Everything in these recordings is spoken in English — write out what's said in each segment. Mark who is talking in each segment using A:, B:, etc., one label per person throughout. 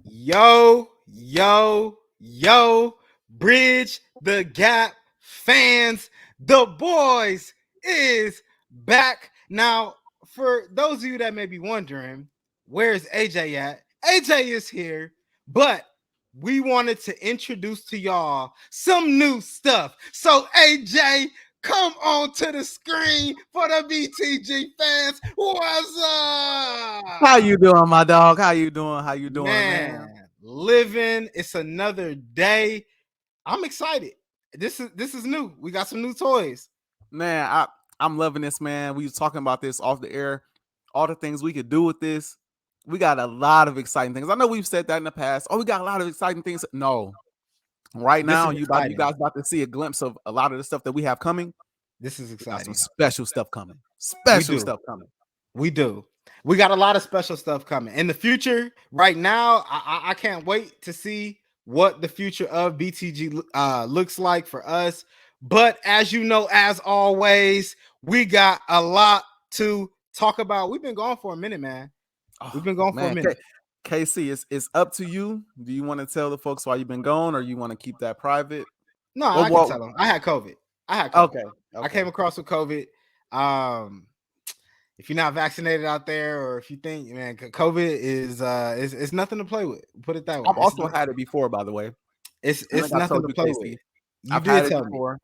A: Yo, yo, yo, Bridge the Gap fans, the boys is back. Now, for those of you that may be wondering, where's AJ at? AJ is here, but we wanted to introduce to y'all some new stuff. So, AJ, come on to the screen for the BTG fans. What's
B: How
A: up?
B: you doing, my dog? How you doing? How you doing, man?
A: Man, living. It's another day. I'm excited. This is new. We got some new toys.
B: Man, I'm loving this, man. We was talking about this off the air, all the things we could do with this. We got a lot of exciting things. I know we've said that in the past. Oh, we got a lot of exciting things. No, right
A: This
B: now
A: is
B: you
A: exciting.
B: guys about to see a glimpse of a lot of the stuff that we have coming.
A: This is
B: We got some
A: exciting.
B: special stuff coming.
A: We
B: Special
A: do.
B: stuff coming.
A: We do. We got a lot of special stuff coming in the future. Right now, I can't wait to see what the future of BTG looks like for us. But as you know, as always, we got a lot to talk about. We've been going for a minute, man. We've
B: Oh
A: been going for a
B: man,
A: minute.
B: KC, it's up to you. Do you want to tell the folks why you've been gone, or you want to keep that private?
A: No,
B: Well,
A: I can
B: well,
A: tell them. I had COVID. I had COVID.
B: okay,
A: I
B: okay.
A: came across with COVID. Um, if you're not vaccinated out there, or if you think, man, COVID is it's nothing to play with. Put it that way.
B: I've also had it before, by the way. I
A: It's
B: think I
A: nothing
B: told
A: to
B: you,
A: play with.
B: Casey.
A: You
B: I've had
A: did
B: it
A: tell me.
B: before.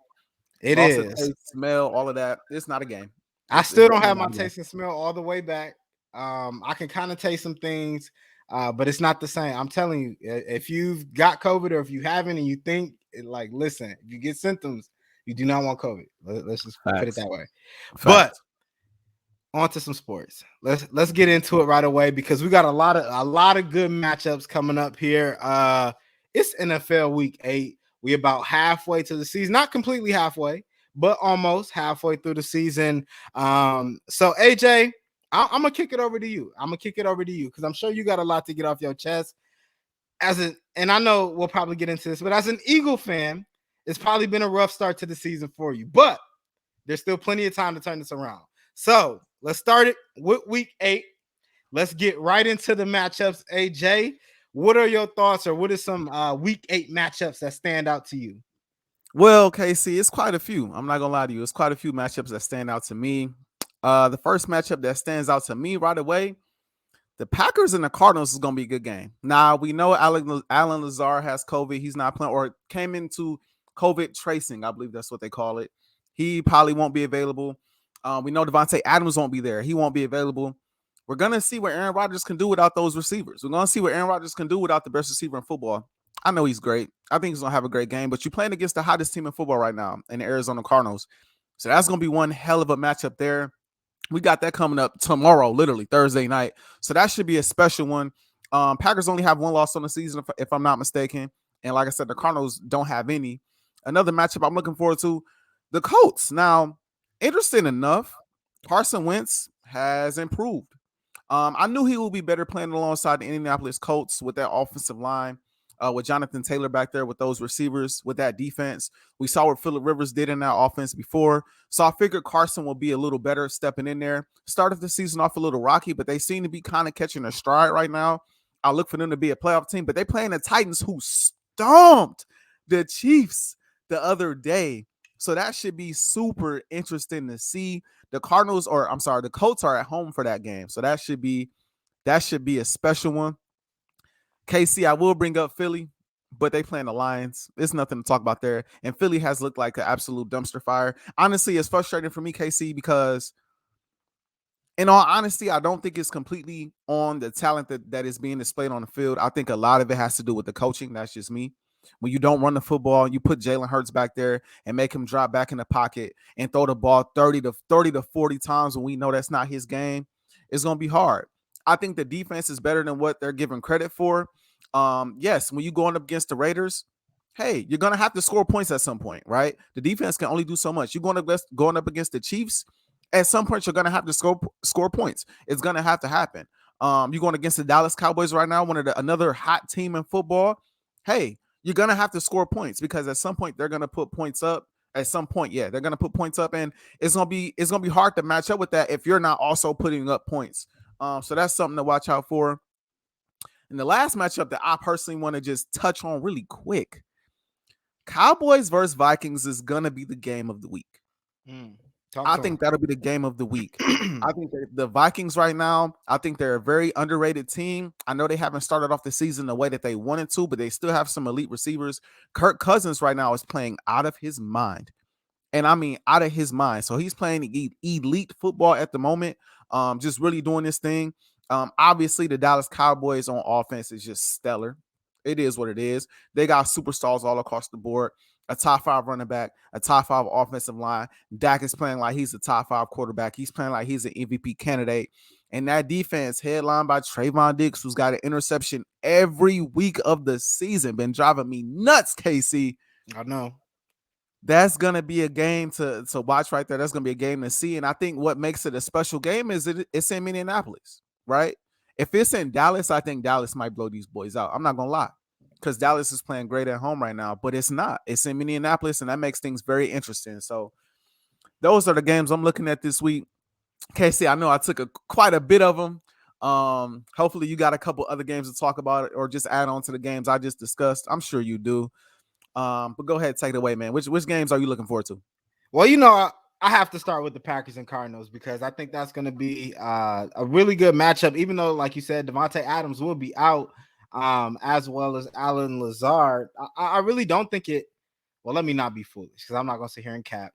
A: It
B: Lost the
A: is.
B: taste, smell, all of that. It's not a game.
A: I
B: It's
A: still don't
B: definitely
A: have my
B: not a game.
A: taste and smell all the way back. I can kind of taste some things, but it's not the same. I'm telling you, if you've got COVID or if you haven't and you think like, listen, if you get symptoms, you do not want COVID. Let's just put it
B: Facts.
A: that way. But
B: Facts.
A: on to some sports. Let's get into it right away because we got a lot of good matchups coming up here. It's NFL week 8. We about halfway to the season, not completely halfway, but almost halfway through the season. So AJ, I'm gonna kick it over to you. I'm gonna kick it over to you because I'm sure you got a lot to get off your chest. And I know we'll probably get into this, but as an Eagle fan, it's probably been a rough start to the season for you, but there's still plenty of time to turn this around. So let's start it with week 8. Let's get right into the matchups. AJ, what are your thoughts, or what are some week 8 matchups that stand out to you?
B: Well, KC, it's quite a few. I'm not gonna lie to you. It's quite a few matchups that stand out to me. The first matchup that stands out to me right away, the Packers and the Cardinals is gonna be a good game. Now we know Alan Lazar has COVID. He's not playing or came into COVID tracing. I believe that's what they call it. He probably won't be available. We know Devontae Adams won't be there. He won't be available. We're gonna see what Aaron Rodgers can do without those receivers. We're gonna see what Aaron Rodgers can do without the best receiver in football. I know he's great. I think he's gonna have a great game. But you're playing against the hottest team in football right now, in the Arizona Cardinals. So that's gonna be one hell of a matchup there. We got that coming up tomorrow, literally Thursday night. So that should be a special one. Packers only have one loss on the season, if I'm not mistaken. And like I said, the Cardinals don't have any. Another matchup I'm looking forward to, the Colts. Now, interesting enough, Carson Wentz has improved. I knew he would be better playing alongside the Indianapolis Colts with that offensive line, with Jonathan Taylor back there with those receivers, with that defense. We saw what Phillip Rivers did in that offense before. So I figured Carson will be a little better stepping in there. Started the season off a little rocky, but they seem to be kind of catching their stride right now. I look for them to be a playoff team, but they playing the Titans who stomped the Chiefs the other day. So that should be super interesting to see. The Colts are at home for that game. So that should be a special one. KC, I will bring up Philly, but they playing the Lions. There's nothing to talk about there. And Philly has looked like an absolute dumpster fire. Honestly, it's frustrating for me, KC, because in all honesty, I don't think it's completely on the talent that is being displayed on the field. I think a lot of it has to do with the coaching. That's just me. When you don't run the football, you put Jalen Hurts back there and make him drop back in the pocket and throw the ball 30 to 40 times when we know that's not his game, it's going to be hard. I think the defense is better than what they're given credit for. Yes, when you going up against the Raiders, hey, you're going to have to score points at some point, right? The defense can only do so much. You're going up against the Chiefs, at some point you're going to have to score points. It's going to have to happen. You're going against the Dallas Cowboys right now, another hot team in football. Hey, you're going to have to score points because at some point they're going to put points up. At some point, yeah, they're going to put points up, and it's going to be hard to match up with that if you're not also putting up points. So that's something to watch out for. And the last matchup that I personally want to just touch on really quick, Cowboys versus Vikings is going to be the game of the week.
A: Talk
B: I
A: to him.
B: think that'll be the game of the week. I think that the Vikings right now, I think they're a very underrated team. I know they haven't started off the season the way that they wanted to, but they still have some elite receivers. Kirk Cousins right now is playing out of his mind. And I mean out of his mind. So he's playing elite football at the moment, just really doing this thing. Obviously, the Dallas Cowboys on offense is just stellar. It is what it is. They got superstars all across the board. A top 5 running back, a top 5 offensive line. Dak is playing like he's a top 5 quarterback. He's playing like he's an MVP candidate. And that defense, headlined by Trayvon Diggs, who's got an interception every week of the season, been driving me nuts, KC.
A: I know.
B: That's gonna be a game to watch right there. That's gonna be a game to see. And I think what makes it a special game is it's in Minneapolis, right? If it's in Dallas, I think Dallas might blow these boys out. I'm not gonna lie, because Dallas is playing great at home right now, but it's not. It's in Minneapolis, and that makes things very interesting. So those are the games I'm looking at this week. Casey, I know I took quite a bit of them. Hopefully you got a couple other games to talk about or just add on to the games I just discussed. I'm sure you do. But go ahead, take it away, man. Which games are you looking forward to?
A: Well, I have to start with the Packers and Cardinals because I think that's going to be a really good matchup. Even though, like you said, Devontae Adams will be out, as well as Alan Lazard. I really don't think it. Well, let me not be foolish because I'm not going to sit here and cap.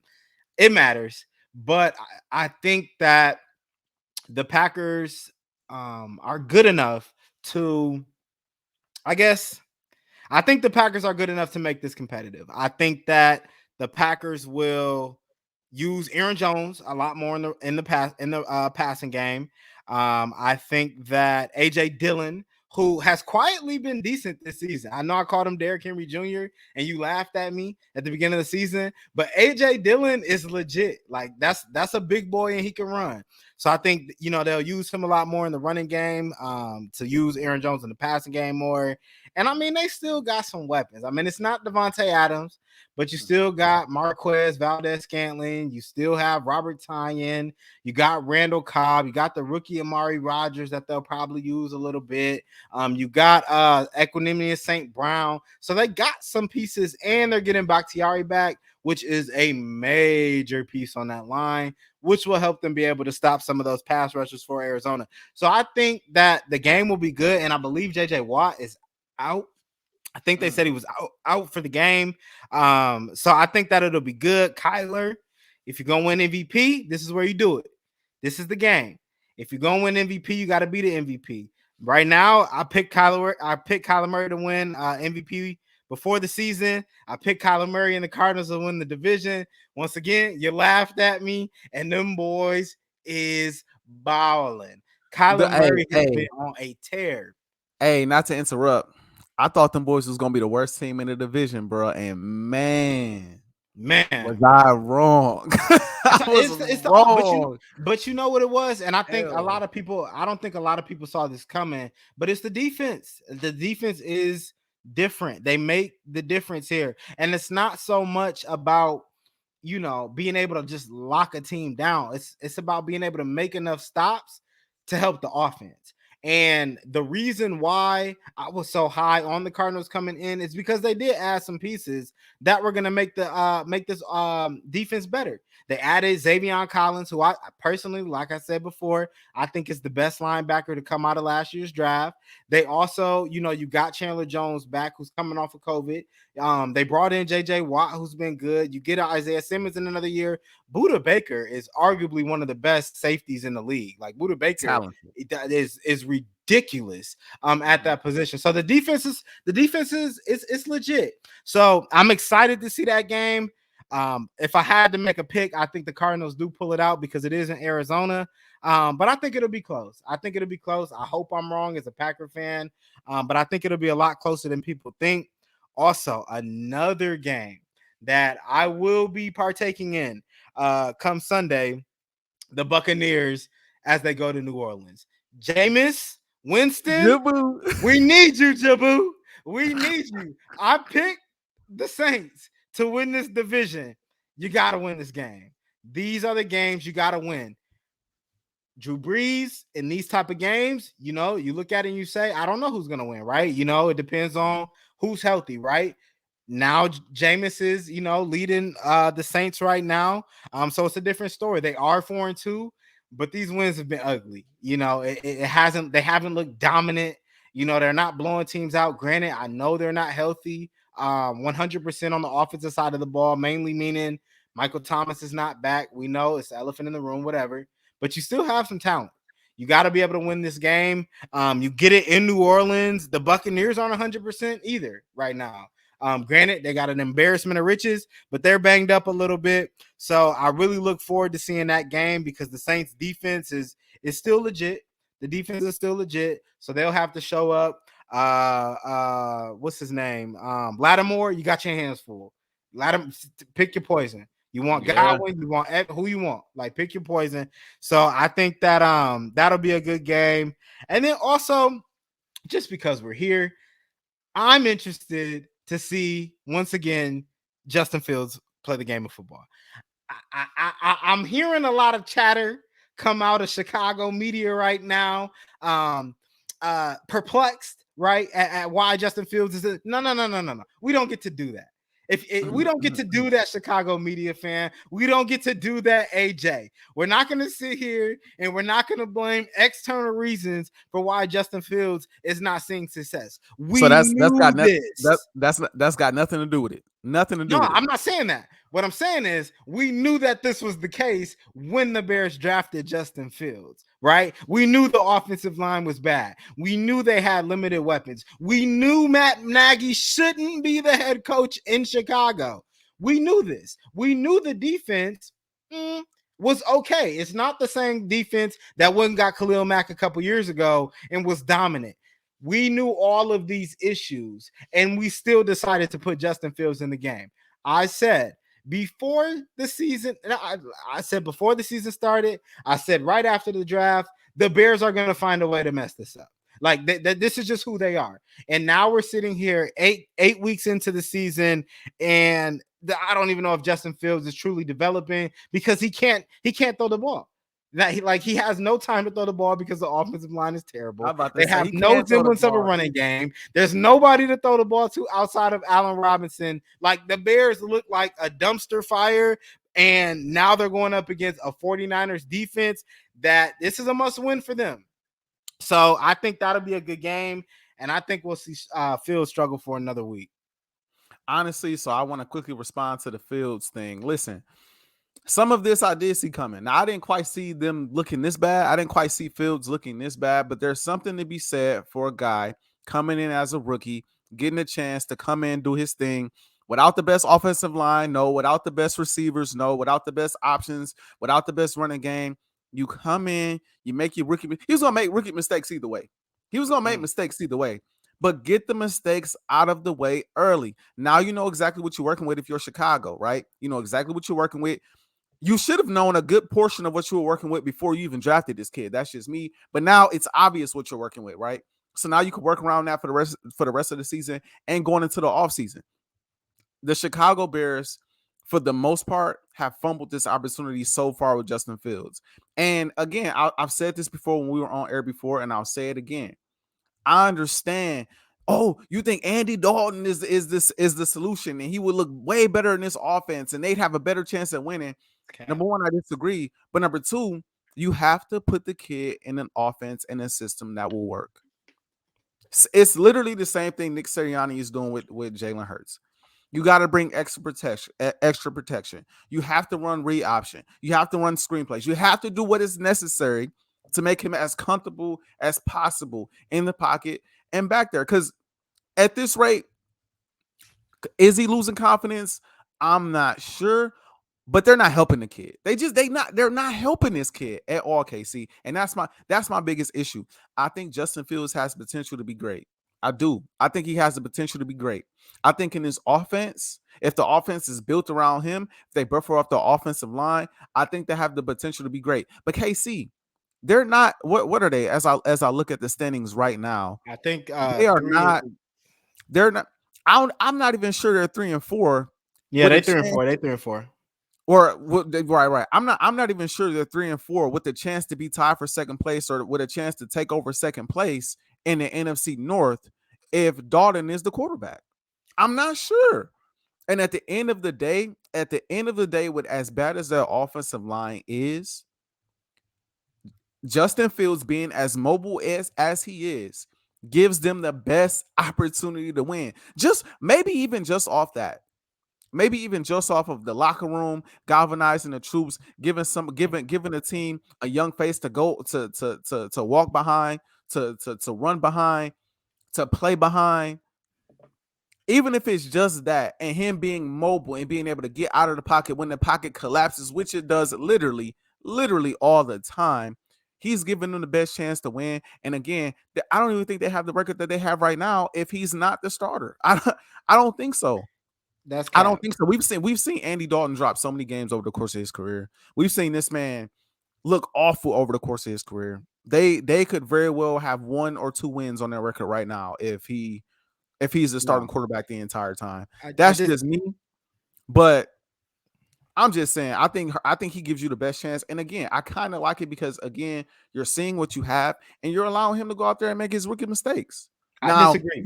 A: It matters, but I think that the Packers are good enough to, I guess. I think the Packers are good enough to make this competitive. I think that the Packers will use Aaron Jones a lot more in the passing game. I think that AJ Dillon, who has quietly been decent this season. I know I called him Derrick Henry Jr. and you laughed at me at the beginning of the season, but AJ Dillon is legit. Like that's a big boy and he can run. So I think they'll use him a lot more in the running game, to use Aaron Jones in the passing game more. And I mean, they still got some weapons. I mean, it's not Devontae Adams, but you still got Marquez Valdez-Scantling. You still have Robert Tonyan. You got Randall Cobb. You got the rookie Amari Rodgers that they'll probably use a little bit. You got Equanimous St. Brown. So they got some pieces, and they're getting Bakhtiari back, which is a major piece on that line, which will help them be able to stop some of those pass rushes for Arizona. So I think that the game will be good, and I believe J.J. Watt is out. I think they said he was out for the game. So I think that it'll be good. Kyler, if you're going to win MVP, this is where you do it. This is the game. If you're going to win MVP, you got to be the MVP. Right now, I picked Kyler Murray to win MVP before the season. I picked Kyler Murray and the Cardinals to win the division. Once again, you laughed at me, and them boys is balling. Kyler Murray has been on a tear.
B: Hey, not to interrupt. I thought them boys was gonna be the worst team in the division, bro. And man, was I wrong? I was wrong.
A: But you know what it was, and I think a lot of people. I don't think a lot of people saw this coming. But it's the defense. The defense is different. They make the difference here, and it's not so much about being able to just lock a team down. It's about being able to make enough stops to help the offense. And the reason why I was so high on the Cardinals coming in is because they did add some pieces that were going to make this defense better. They added Xavier Collins, who I personally, like I said before, I think is the best linebacker to come out of last year's draft. They also, you got Chandler Jones back, who's coming off of COVID. They brought in J.J. Watt, who's been good. You get Isaiah Simmons in another year. Buda Baker is arguably one of the best safeties in the league. Like Buda Baker is ridiculous at that position. So the defense is it's legit. So I'm excited to see that game. If I had to make a pick, I think the Cardinals do pull it out because it is in Arizona. But I think it'll be close. I hope I'm wrong as a Packer fan. But I think it'll be a lot closer than people think. Also, another game that I will be partaking in come Sunday, the Buccaneers as they go to New Orleans. Jameis Winston,
B: Jabu.
A: We need you, Jabu. We need you. I picked the Saints to win this division. You got to win this game. These are the games you got to win. Drew Brees in these type of games, you look at it and you say, I don't know who's gonna win, right? It depends on who's healthy, right? Now Jameis is, leading the Saints right now. So it's a different story. They are 4-2, but these wins have been ugly. They haven't looked dominant. They're not blowing teams out. Granted, I know they're not healthy 100% on the offensive side of the ball, mainly meaning Michael Thomas is not back. We know it's the elephant in the room, whatever, but you still have some talent. You got to be able to win this game. You get it in New Orleans. The Buccaneers aren't 100% either right now. Granted, they got an embarrassment of riches, but they're banged up a little bit. So I really look forward to seeing that game because the Saints defense is still legit. The defense is still legit. So they'll have to show up. What's his name? Lattimore, you got your hands full. Pick your poison. You want Godwin, you want who you want. Like, pick your poison. So I think that that'll be a good game. And then also, just because we're here, I'm interested to see once again Justin Fields play the game of football. I'm hearing a lot of chatter come out of Chicago media right now, perplexed, right, at why Justin Fields is no. We don't get to do that. If we don't get to do that, Chicago media fan, we don't get to do that, Ajae. We're not going to sit here and we're not going to blame external reasons for why Justin Fields is not seeing success.
B: So that's got nothing to do with it. Nothing to do with it.
A: I'm not saying that. What I'm saying is we knew that this was the case when the Bears drafted Justin Fields, right? We knew the offensive line was bad. We knew they had limited weapons. We knew Matt Nagy shouldn't be the head coach in Chicago. We knew this. We knew the defense was okay. It's not the same defense that went and got Khalil Mack a couple years ago and was dominant. We knew all of these issues, and we still decided to put Justin Fields in the game. I said before the season, I said before the season started, I said right after the draft, the Bears are going to find a way to mess this up. Like this is just who they are. And now we're sitting here eight weeks into the season, and I don't even know if Justin Fields is truly developing because he can't throw the ball. He has no time to throw the ball because the offensive line is terrible. They have no semblance of a running game. There's nobody to throw the ball to outside of Allen Robinson. Like, the Bears look like a dumpster fire, and now they're going up against a 49ers defense that this is a must win for them. So I think that'll be a good game, and I think we'll see Fields struggle for another week.
B: Honestly, so I want to quickly respond to the Fields thing. Listen, some of this I did see coming. Now, I didn't quite see them looking this bad. I didn't quite see Fields looking this bad, but there's something to be said for a guy coming in as a rookie, getting a chance to come in, do his thing without the best offensive line, no, without the best receivers, no, without the best options, without the best running game. You come in, you make your rookie. He was going to make rookie mistakes either way. But get the mistakes out of the way early. Now you know exactly what you're working with if you're Chicago, right? You know exactly what you're working with. You should have known a good portion of what you were working with before you even drafted this kid. That's just me. But now it's obvious what you're working with, right? So now you can work around that for the rest of the season and going into the offseason. The Chicago Bears, for the most part, have fumbled this opportunity so far with Justin Fields. And again, I've said this before when we were on air before, and I'll say it again. I understand. Oh, you think Andy Dalton is the solution, and he would look way better in this offense, and they'd have a better chance at winning. Okay. Number one, I disagree. But number two, you have to put the kid in an offense and a system that will work. It's literally the same thing Nick Sirianni is doing with Jalen Hurts. You got to bring extra protection. You have to run read option. You have to run screenplays. You have to do what is necessary to make him as comfortable as possible in the pocket and back there. Because at this rate, is he losing confidence? I'm not sure, but they're not helping the kid. They're not helping this kid at all, KC. And that's my biggest issue. I think Justin Fields has potential to be great. I do. I think he has the potential to be great. I think in his offense, if the offense is built around him, if they buffer off the offensive line, I think they have the potential to be great. But KC, they're not. What are they? As I look at the standings right now,
A: I think
B: they are not. They're not. I'm not even sure they're 3-4.
A: Yeah, they're 3-4. They're 3-4.
B: Or right. I'm not even sure they're 3-4 with the chance to be tied for second place or with a chance to take over second place in the NFC North if Dalton is the quarterback. I'm not sure. And at the end of the day, with as bad as their offensive line is, Justin Fields being as mobile as he is gives them the best opportunity to win. Just maybe even just off that. Maybe even just off of the locker room, galvanizing the troops, giving the team a young face to go to walk behind, to run behind, to play behind. Even if it's just that, and him being mobile and being able to get out of the pocket when the pocket collapses, which it does literally all the time, he's giving them the best chance to win. And again, I don't even think they have the record that they have right now if he's not the starter. I don't think so.
A: That's
B: I don't
A: cap.
B: think so. We've seen Andy Dalton drop so many games over the course of his career. We've seen this man look awful over the course of his career. They could very well have 1 or 2 wins on their record right now if he's the starting
A: No,
B: quarterback the entire time.
A: I
B: That's
A: disagree.
B: just me. But I'm just saying, I think he gives you the best chance. And again, I kind of like it because again, you're seeing what you have and you're allowing him to go out there and make his rookie mistakes.
A: I
B: Now
A: disagree.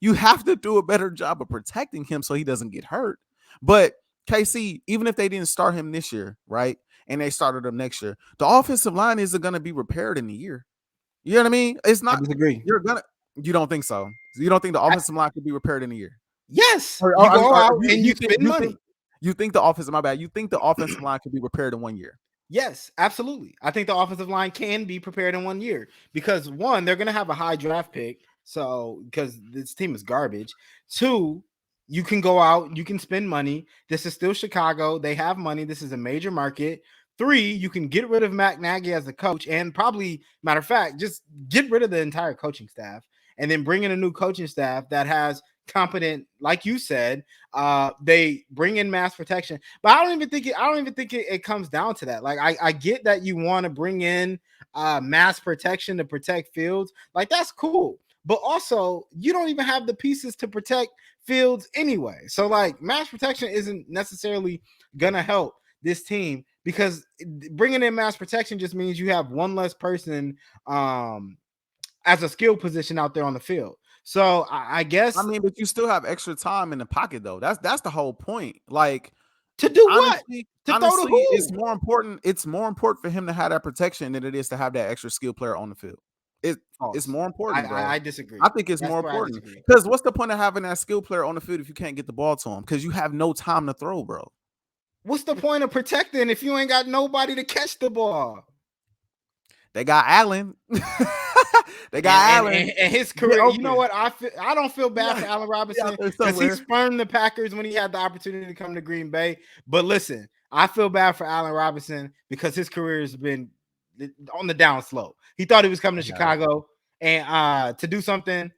B: you have to do a better job of protecting him so he doesn't get hurt. But KC, even if they didn't start him this year, right? And they started him next year, the offensive line isn't going to be repaired in a year. You know what I mean? It's
A: I
B: not.
A: disagree.
B: You don't think so? You don't think the offensive line could be repaired in a year?
A: Yes, you
B: Or
A: go out and
B: you
A: you spend money.
B: you think the offensive my bad? You think the offensive line could be repaired in 1 year?
A: Yes, absolutely. I think the offensive line can be prepared in 1 year because one, they're going to have a high draft pick. So, because this team is garbage. Two, you can go out, you can spend money. This is still Chicago. They have money. This is a major market. Three, you can get rid of Matt Nagy as a coach and probably, matter of fact, just get rid of the entire coaching staff and then bring in a new coaching staff that has competent, like you said, they bring in mass protection, but I don't even think it comes down to that. Like I get that you want to bring in mass protection to protect Fields, like that's cool, but also you don't even have the pieces to protect Fields anyway. So like mass protection isn't necessarily gonna help this team because bringing in mass protection just means you have one less person as a skill position out there on the field. So I guess
B: I mean, but you still have extra time in the pocket though. That's the whole point. Like
A: to do what?
B: honestly,
A: To throw the
B: it's
A: who?
B: more important. It's more important for him to have that protection than it is to have that extra skill player on the field. It's
A: False.
B: more important, bro.
A: I disagree.
B: I think it's
A: That's
B: more
A: where I
B: important
A: disagree.
B: because what's the point of having that skill player on the field if you can't get the ball to him because you have no time to throw, bro?
A: What's the point of protecting if you ain't got nobody to catch the ball?
B: They got Allen. They got Allen.
A: And his
B: Get
A: career. You know
B: open.
A: what? I don't feel bad for
B: Yeah,
A: Allen
B: he out
A: Robinson
B: there
A: because he
B: somewhere.
A: spurned the Packers when he had the opportunity to come to Green Bay. But listen, I feel bad for Allen Robinson because his career has been on the down slope. He thought he was coming to Chicago and to do something,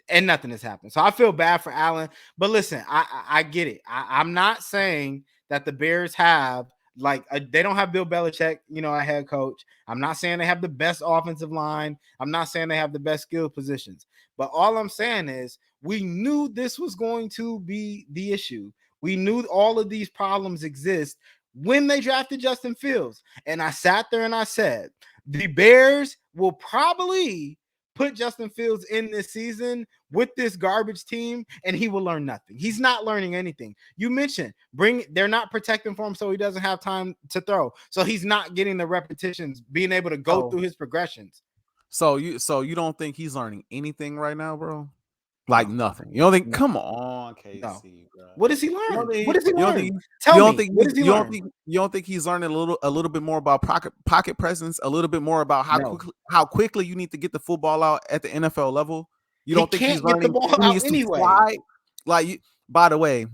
A: and nothing has happened. So I feel bad for Allen. But listen, I get it. I'm not saying that the Bears have they don't have Bill Belichick, a head coach. I'm not saying they have the best offensive line. I'm not saying they have the best skill positions. But all I'm saying is we knew this was going to be the issue. We knew all of these problems exist when they drafted Justin Fields. And I sat there and I said, the Bears will probably put Justin Fields in this season with this garbage team and he will learn nothing. He's not learning anything. You mentioned they're not protecting for him so he doesn't have time to throw. So he's not getting the repetitions, being able to go through his progressions.
B: So you don't think he's learning anything right now, bro? Like
A: No.
B: nothing. You don't think?
A: No.
B: Come on, KC,
A: No.
B: bro.
A: What does he
B: You
A: learn?
B: don't think?
A: What does he
B: You don't
A: learn?
B: think?
A: Tell
B: You don't
A: me.
B: think?
A: What does he
B: You don't
A: learn?
B: think? You don't think he's learning a little bit more about pocket presence, a little bit more about
A: No.
B: how quickly you need to get the football out at the NFL level. You
A: He
B: don't think he's
A: can't get the
B: learning?
A: ball
B: He
A: out
B: needs to
A: anyway.
B: slide. Like you. By the way,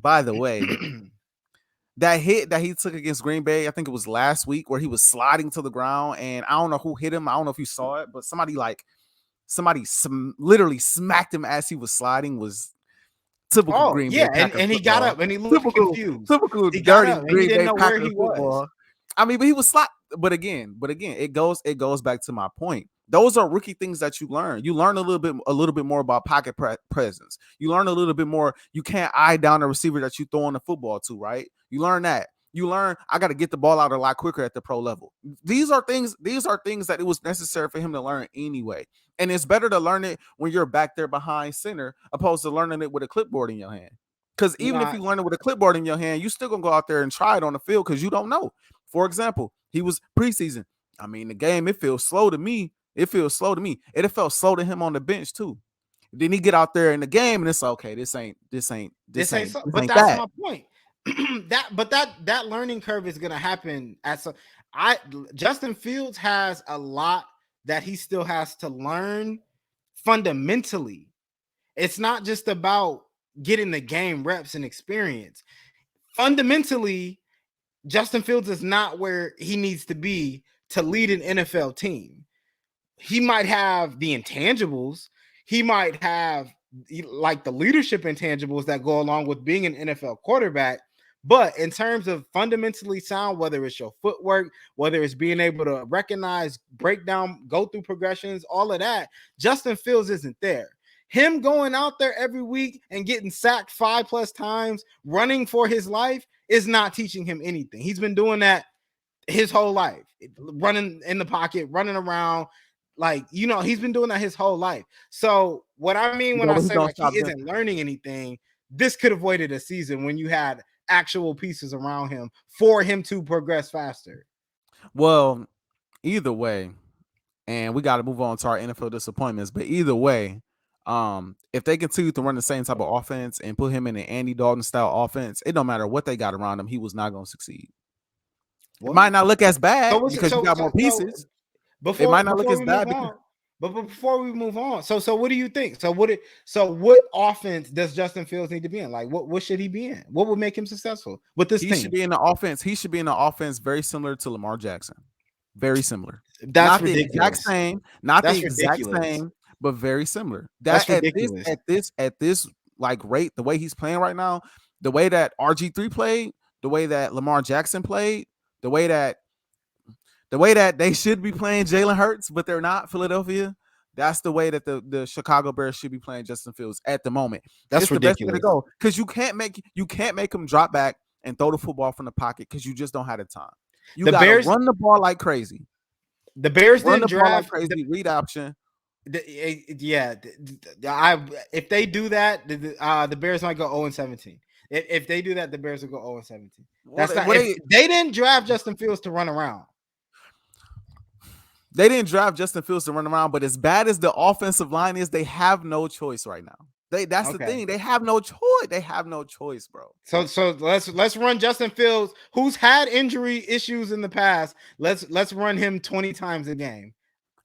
B: that hit that he took against Green Bay, I think it was last week, where he was sliding to the ground, and I don't know who hit him. I don't know if you saw it, but somebody literally smacked him as he was sliding. Was typical Green Bay Packer
A: and he got
B: football.
A: up and he looked confused.
B: Typical
A: He got
B: dirty
A: up and he
B: Green
A: didn't
B: Bay
A: know where
B: Packer
A: he was.
B: football. I mean, but he was slot. But again, it goes back to my point. Those are rookie things that you learn. You learn a little bit more about pocket presence. You learn a little bit more. You can't eye down the receiver that you throw on the football to, right? You learn that. You learn I got to get the ball out a lot quicker at the pro level. These are things that it was necessary for him to learn anyway. And it's better to learn it when you're back there behind center opposed to learning it with a clipboard in your hand. Because even if
A: Not
B: you learn it with a clipboard in your hand, you still gonna go out there and try it on the field because you don't know. For example, he was preseason. I mean, the game, it feels slow to me. It feels slow to me. It felt slow to him on the bench too. Then he get out there in the game and it's okay. This ain't
A: so, but that's
B: that.
A: my point. that learning curve is gonna happen at some. Justin Fields has a lot that he still has to learn fundamentally. It's not just about getting the game reps and experience. Fundamentally, Justin Fields is not where he needs to be to lead an NFL team. He might have the intangibles. He might have like the leadership intangibles that go along with being an NFL quarterback. But in terms of fundamentally sound, whether it's your footwork, whether it's being able to recognize, break down, go through progressions, all of that, Justin Fields isn't there. Him going out there every week and getting sacked 5+ times, running for his life, is not teaching him anything. He's been doing that his whole life, running in the pocket, running around. Like, he's been doing that his whole life. So what I mean when I say like he isn't learning anything, this could have waited a season when you had actual pieces around him for him to progress faster.
B: Well, either way, and we got to move on to our NFL disappointments, but either way, if they continue to run the same type of offense and put him in an Andy Dalton style offense, it don't matter what they got around him, he was not going to succeed. It might not look as bad because you got more pieces. It might not look as bad.
A: But before we move on, so what do you think? So what offense does Justin Fields need to be in? Like, what should he be in? What would make him successful with this team?
B: He should be in the offense. He should be in the offense very similar to Lamar Jackson. Very similar.
A: That's
B: not
A: ridiculous.
B: The exact same. Not That's the exact ridiculous. Same, but very similar.
A: That's ridiculous.
B: At this like rate, the way he's playing right now, the way that RG3 played, the way that Lamar Jackson played, the way that they should be playing Jalen Hurts, but they're not, Philadelphia. That's the way that the Chicago Bears should be playing Justin Fields at the moment.
A: That's ridiculous. The best way to
B: go because you can't make him drop back and throw the football from the pocket because you just don't have the time. You got to run the ball like crazy.
A: The Bears didn't draft
B: crazy read option.
A: If they do that, the Bears might go 0-17. If they do that, the Bears will go 0-17. They didn't draft Justin Fields to run around.
B: They didn't draft Justin Fields to run around, but as bad as the offensive line is, they have no choice right now. That's the thing. They have no choice. They have no choice, bro.
A: So let's run Justin Fields, who's had injury issues in the past. Let's run him 20 times a game.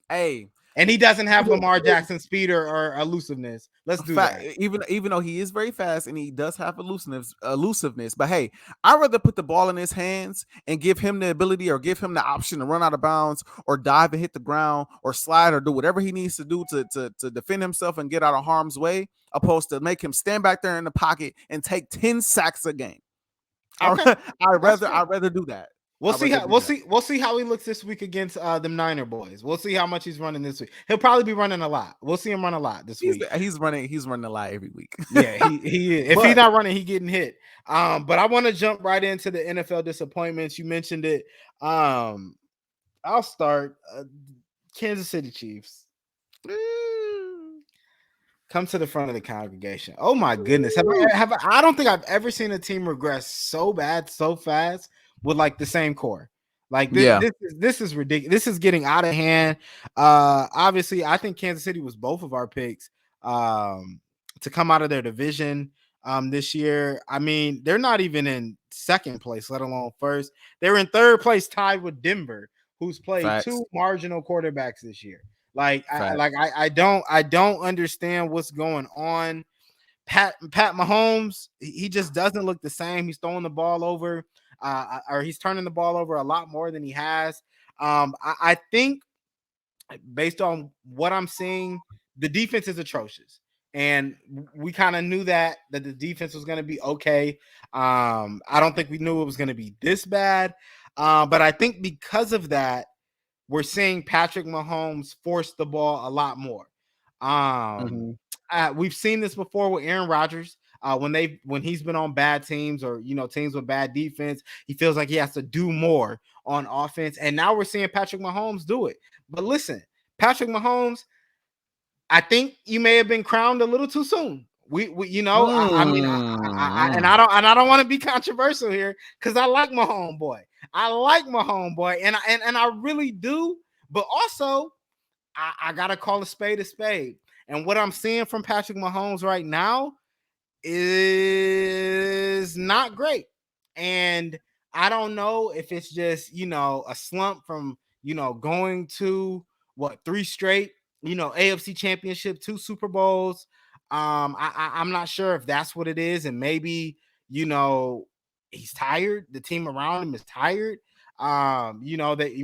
B: Hey.
A: And he doesn't have Lamar Jackson speed or elusiveness. Let's do that.
B: Even though he is very fast and he does have elusiveness, but hey, I'd rather put the ball in his hands and give him the ability or give him the option to run out of bounds or dive and hit the ground or slide or do whatever he needs to do to defend himself and get out of harm's way, opposed to make him stand back there in the pocket and take 10 sacks a game. Okay. I'd rather do that.
A: We'll see how he looks this week against the Niner boys. We'll see how much he's running this week. He'll probably be running a lot. We'll see him run a lot this week.
B: He's running a lot every week.
A: Yeah, he is. If he's not running, he's getting hit. But I want to jump right into the NFL disappointments. You mentioned it. I'll start. Kansas City Chiefs. Come to the front of the congregation. Oh my goodness. I don't think I've ever seen a team regress so bad, so fast with like the same core. Like this is ridiculous. This is getting out of hand. Obviously, I think Kansas City was both of our picks to come out of their division this year. I mean, they're not even in second place, let alone first. They're in third place, tied with Denver, who's played two marginal quarterbacks this year. I don't understand what's going on. Pat Mahomes, he just doesn't look the same. He's throwing the ball over. Or he's turning the ball over a lot more than he has. I think based on what I'm seeing, the defense is atrocious. And we kind of knew that the defense was going to be okay. I don't think we knew it was going to be this bad. But I think because of that, we're seeing Patrick Mahomes force the ball a lot more. We've seen this before with Aaron Rodgers. When he's been on bad teams or teams with bad defense, he feels like he has to do more on offense. And now we're seeing Patrick Mahomes do it. But listen, Patrick Mahomes, I think you may have been crowned a little too soon. I mean, and I don't want to be controversial here because I like my homeboy. I like my homeboy, and I really do. But also, I gotta call a spade a spade. And what I'm seeing from Patrick Mahomes right now is not great. And I don't know if it's just, a slump from, going to three straight, AFC championship, two Super Bowls. I'm not sure if that's what it is. And maybe, you know, he's tired. The team around him is tired. That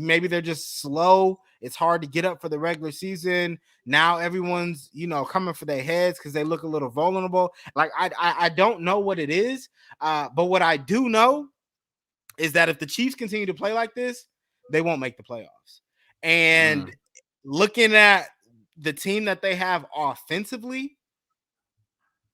A: maybe they're just slow. It's hard to get up for the regular season. Now everyone's, coming for their heads because they look a little vulnerable. Like I don't know what it is. But what I do know is that if the Chiefs continue to play like this, they won't make the playoffs. And looking at the team that they have offensively,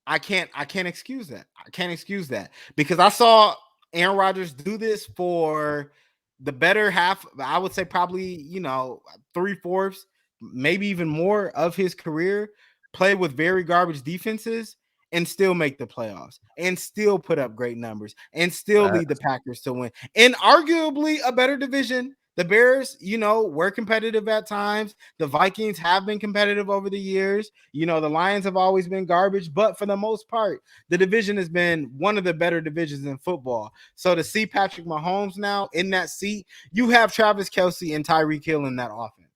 A: I can't excuse that. I can't excuse that because I saw Aaron Rodgers do this for the better half. I would say probably 3/4, maybe even more of his career, play with very garbage defenses and still make the playoffs and still put up great numbers and still lead the Packers to win in arguably a better division. The Bears, were competitive at times. The Vikings have been competitive over the years. The Lions have always been garbage, but for the most part, the division has been one of the better divisions in football. So to see Patrick Mahomes now in that seat, you have Travis Kelce and Tyreek Hill in that offense.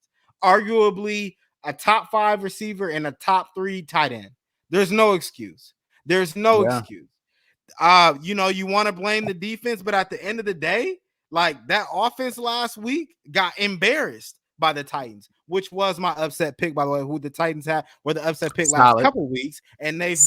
A: Arguably a top 5 receiver and a top 3 tight end. There's no excuse. There's no excuse. You want to blame the defense, but at the end of the day, like that offense last week got embarrassed by the Titans, which was my upset pick, by the way. Who the Titans had were the upset pick last couple of weeks, and they've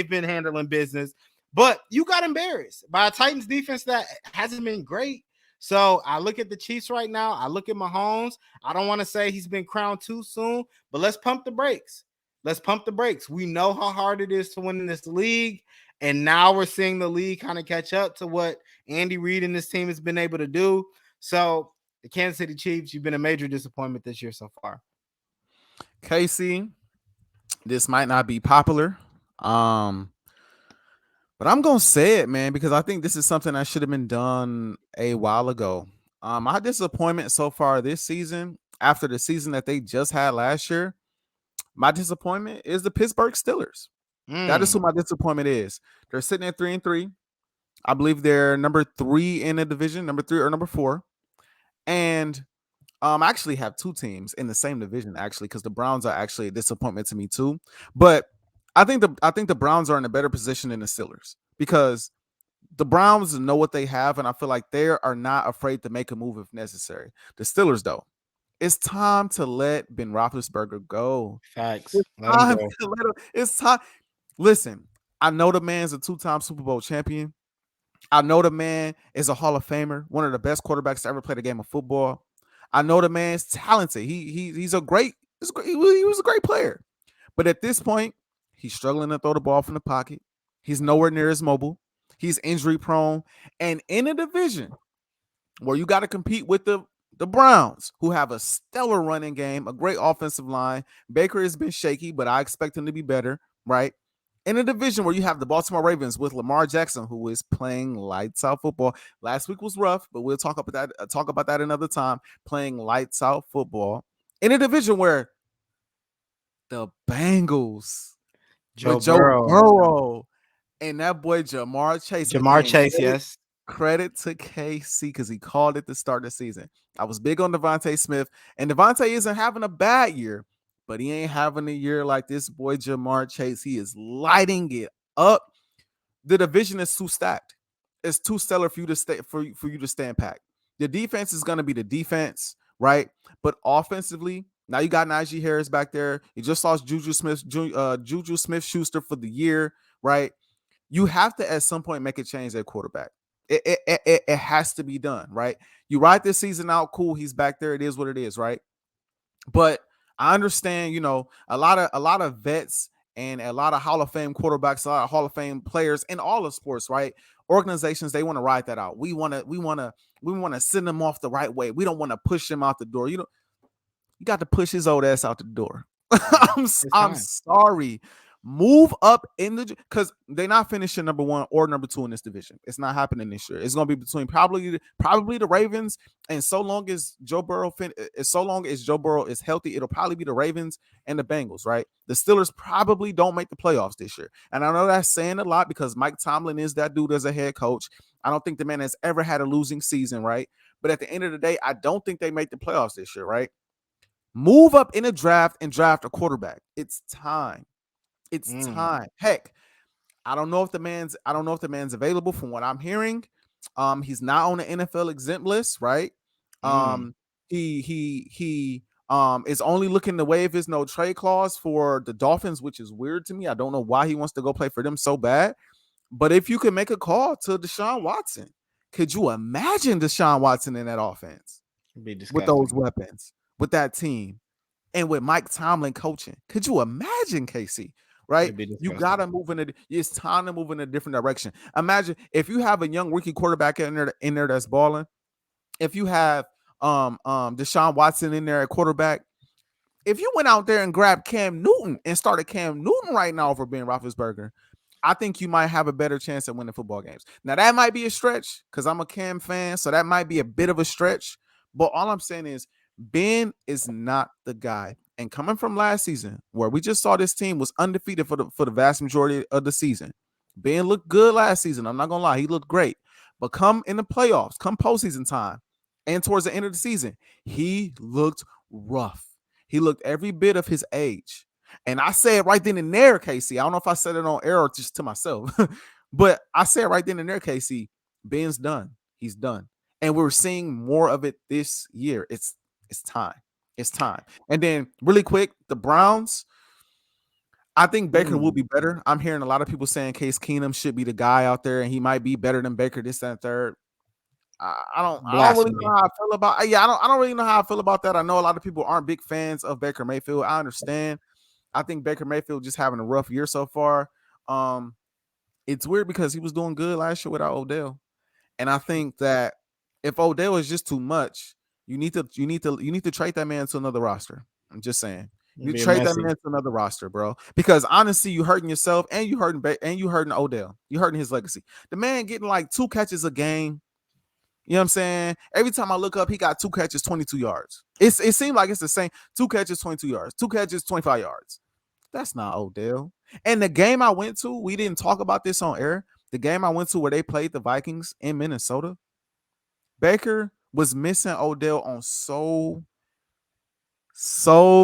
A: been handling business. But you got embarrassed by a Titans defense that hasn't been great. So I look at the Chiefs right now. I look at Mahomes. I don't want to say he's been crowned too soon, but let's pump the brakes. Let's pump the brakes. We know how hard it is to win in this league. And now we're seeing the league kind of catch up to what Andy Reid and this team has been able to do. So the Kansas City Chiefs, you've been a major disappointment this year so far.
B: Casey, this might not be popular. But I'm going to say it, man, because I think this is something that should have been done a while ago. My disappointment so far this season, after the season that they just had last year, my disappointment is the Pittsburgh Steelers. That is who my disappointment is. They're sitting at 3-3. I believe they're number 3 in the division, number 3 or number 4. And I actually have 2 teams in the same division, actually, because the Browns are actually a disappointment to me too. But I think the Browns are in a better position than the Steelers because the Browns know what they have, and I feel like they are not afraid to make a move if necessary. The Steelers, though, it's time to let Ben Roethlisberger go.
A: Facts.
B: It's time. Listen, I know the man's a 2-time Super Bowl champion. I know the man is a Hall of Famer, one of the best quarterbacks to ever play the game of football. I know the man's talented. He was a great player. But at this point, he's struggling to throw the ball from the pocket. He's nowhere near as mobile. He's injury prone. And in a division where you got to compete with the Browns, who have a stellar running game, a great offensive line. Baker has been shaky, but I expect him to be better, right? In a division where you have the Baltimore Ravens with Lamar Jackson, who is playing lights out football. Last week was rough, but we'll talk about that another time. Playing lights out football. In a division where the Bengals, Joe Burrow, and that boy Jamar Chase.
A: Yes.
B: Credit to KC because he called it to start the season. I was big on Devontae Smith, and Devontae isn't having a bad year, but he ain't having a year like this boy Jamar Chase. He is lighting it up. The division is too stacked. It's too stellar for you to stay for you to stand packed. The defense is going to be the defense, right? But offensively, now you got Najee Harris back there. You just lost Juju Smith-Schuster for the year, right? You have to at some point make a change at quarterback. It has to be done, right? You ride this season out, cool. He's back there. It is what it is, right? But I understand, a lot of vets and a lot of Hall of Fame quarterbacks, a lot of Hall of Fame players in all of sports, right? Organizations, they want to ride that out. We want to send them off the right way. We don't want to push them out the door. You got to push his old ass out the door.
A: Yeah, it's
B: I'm
A: time.
B: sorry. Move up in the because they're not finishing number 1 or number 2 in this division. It's not happening this year. It's going to be between probably the Ravens, and so long as Joe Burrow is healthy, it'll probably be the Ravens and the Bengals. Right? The Steelers probably don't make the playoffs this year, and I know that's saying a lot because Mike Tomlin is that dude as a head coach. I don't think the man has ever had a losing season, right? But at the end of the day, I don't think they make the playoffs this year, right? Move up in a draft and draft a quarterback. It's time. It's time. Heck, I don't know if the man's available from what I'm hearing. He's not on the NFL exempt list, right? He is only looking to waive his no trade clause for the Dolphins, which is weird to me. I don't know why he wants to go play for them so bad. But if you can make a call to Deshaun Watson, could you imagine Deshaun Watson in that offense with those weapons, with that team, and with Mike Tomlin coaching? Could you imagine, KC? Right? You gotta move in it's time to move in a different direction. Imagine if you have a young rookie quarterback in there that's balling. If you have Deshaun Watson in there at quarterback, if you went out there and grabbed Cam Newton and started Cam Newton right now over Ben Roethlisberger, I think you might have a better chance at winning football games. Now, that might be a stretch because I'm a Cam fan, so that might be a bit of a stretch. But all I'm saying is Ben is not the guy. And coming from last season, where we just saw this team was undefeated for the vast majority of the season, Ben looked good last season. I'm not going to lie. He looked great. But come in the playoffs, come postseason time, and towards the end of the season, he looked rough. He looked every bit of his age. And I said right then and there, KC, I don't know if I said it on air or just to myself, but I said right then and there, KC, Ben's done. He's done. And we're seeing more of it this year. It's time. It's time. And then really quick, the Browns, I think Baker will be better. I'm hearing a lot of people saying Case Keenum should be the guy out there, and he might be better than Baker, this, that, and third. I don't really know how I feel about. I don't really know how I feel about that. I know a lot of people aren't big fans of Baker Mayfield. I understand. I think Baker Mayfield just having a rough year so far. It's weird because he was doing good last year without Odell, and I think that if Odell is just too much, you need to trade that man to another roster. I'm just saying. You trade that man to another roster, bro. Because honestly, you hurting yourself and you hurting Odell. You hurting his legacy. The man getting like 2 catches a game. You know what I'm saying? Every time I look up, he got 2 catches, 22 yards. It seemed like it's the same. 2 catches, 22 yards. 2 catches, 25 yards. That's not Odell. And the game I went to, we didn't talk about this on air. The game I went to where they played the Vikings in Minnesota, Baker was missing Odell on so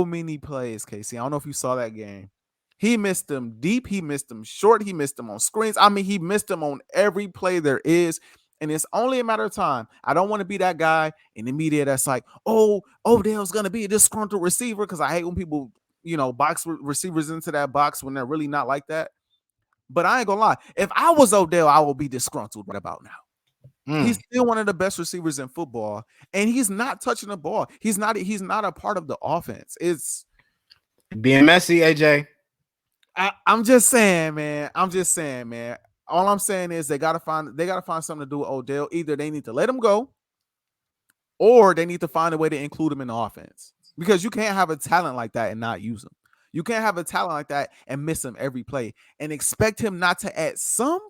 B: many plays, Casey. I don't know if you saw that game. He missed them deep. He missed them short. He missed them on screens. I mean, he missed them on every play there is. And it's only a matter of time. I don't want to be that guy in the media that's like, oh, Odell's going to be a disgruntled receiver, because I hate when people, box receivers into that box when they're really not like that. But I ain't going to lie. If I was Odell, I will be disgruntled right about now. He's still one of the best receivers in football, and he's not touching the ball. He's not a part of the offense. It's
A: being messy, AJ.
B: I'm just saying, man. All I'm saying is they gotta find something to do with Odell. Either they need to let him go, or they need to find a way to include him in the offense. Because you can't have a talent like that and not use him. You can't have a talent like that and miss him every play and expect him not to at some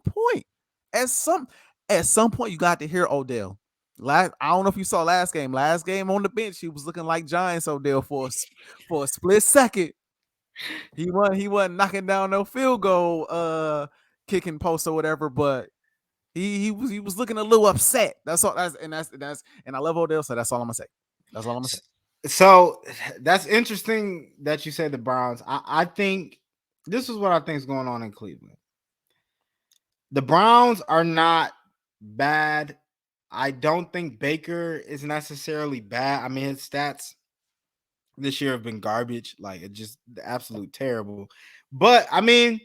B: point, you got to hear Odell. I don't know if you saw last game. Last game on the bench, he was looking like Giants Odell for a split second. He wasn't knocking down no field goal, kicking post or whatever, but he was looking a little upset. That's all. And I love Odell, so that's all I'm gonna say. That's all I'm gonna say.
A: So that's interesting that you say the Browns. I think this is what I think is going on in Cleveland. The Browns are not bad. I don't think Baker is necessarily bad. I mean, his stats this year have been garbage, like it's just absolute terrible. But I mean,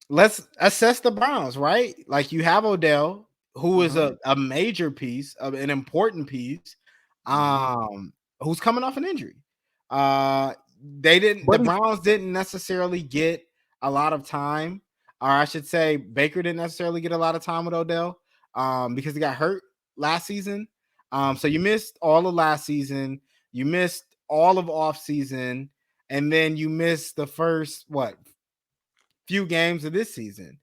A: let's assess the Browns, right? Like you have Odell, who is a major piece, of an important piece, who's coming off an injury. The Browns didn't necessarily get a lot of time, or I should say, Baker didn't necessarily get a lot of time with Odell because he got hurt last season. So you missed all of last season, you missed all of off season, and then you missed the first few games of this season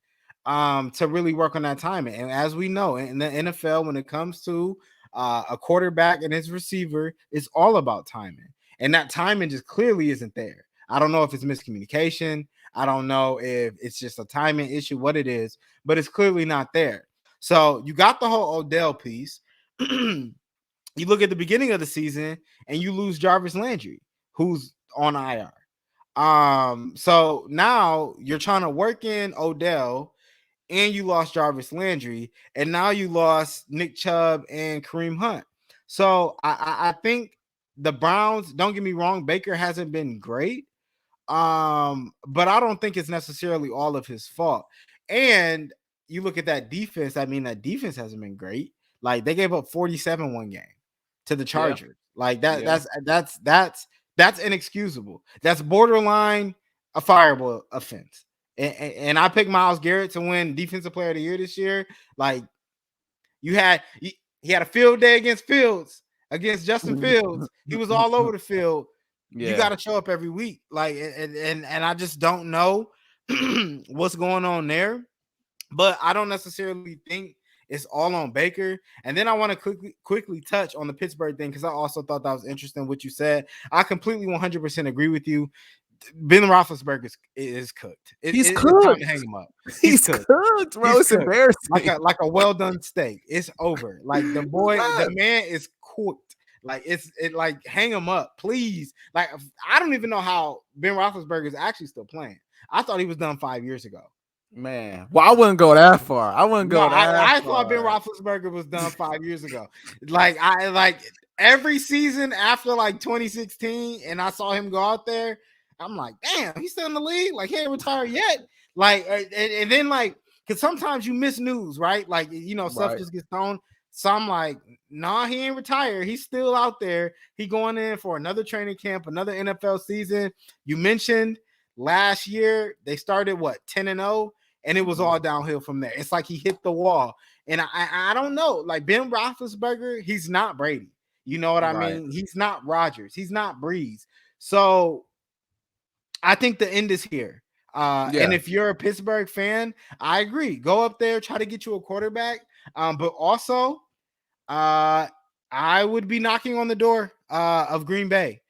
A: to really work on that timing. And as we know in the NFL, when it comes to a quarterback and his receiver, it's all about timing. And that timing just clearly isn't there. I don't know if it's miscommunication. I don't know if it's just a timing issue, what it is, but it's clearly not there. So you got the whole Odell piece. You look at the beginning of the season and you lose Jarvis Landry, who's on IR. So now you're trying to work in Odell and you lost Jarvis Landry, and now you lost Nick Chubb and Kareem Hunt. So I think the Browns, don't get me wrong, Baker hasn't been great. But I don't think it's necessarily all of his fault. And you look at that defense, I mean, that defense hasn't been great. Like they gave up 47 one game to the
B: Yeah.
A: Chargers. Like that,
B: Yeah.
A: that's inexcusable. That's borderline a fireable offense. And I picked Myles Garrett to win Defensive Player of the Year this year. Like he had a field day against Justin Fields. He was all over the field. You got to show up every week. Like, and I just don't know what's going on there. But I don't necessarily think it's all on Baker. And then I want to quickly touch on the Pittsburgh thing because I also thought that was interesting what you said. I completely 100% agree with you. Ben Roethlisberger is cooked.
B: He's
A: cooked.
B: It's
A: time to hang him up.
B: He's cooked, bro. It's embarrassing.
A: Like a well done steak. It's over. Like the boy, the man is cooked. Like like hang him up, please. Like I don't even know how Ben Roethlisberger is actually still playing. I thought he was done 5 years ago.
B: Man, well, I wouldn't go that far. I
A: thought Ben Roethlisberger was done 5 years ago. Like every season after like 2016, and I saw him go out there. I'm like, damn, he's still in the league. Like he ain't retired yet. Like and then like, because sometimes you miss news, right? Like stuff just gets thrown. So I'm like, nah, he ain't retired. He's still out there. He going in for another training camp, another NFL season. You mentioned last year they started 10-0, and it was all downhill from there. It's like he hit the wall, and I don't know. Like Ben Roethlisberger, he's not Brady. You know what I mean? He's not Rodgers. He's not Breeze. So I think the end is here. And if you're a Pittsburgh fan, I agree. Go up there, try to get you a quarterback. But also, I would be knocking on the door of Green Bay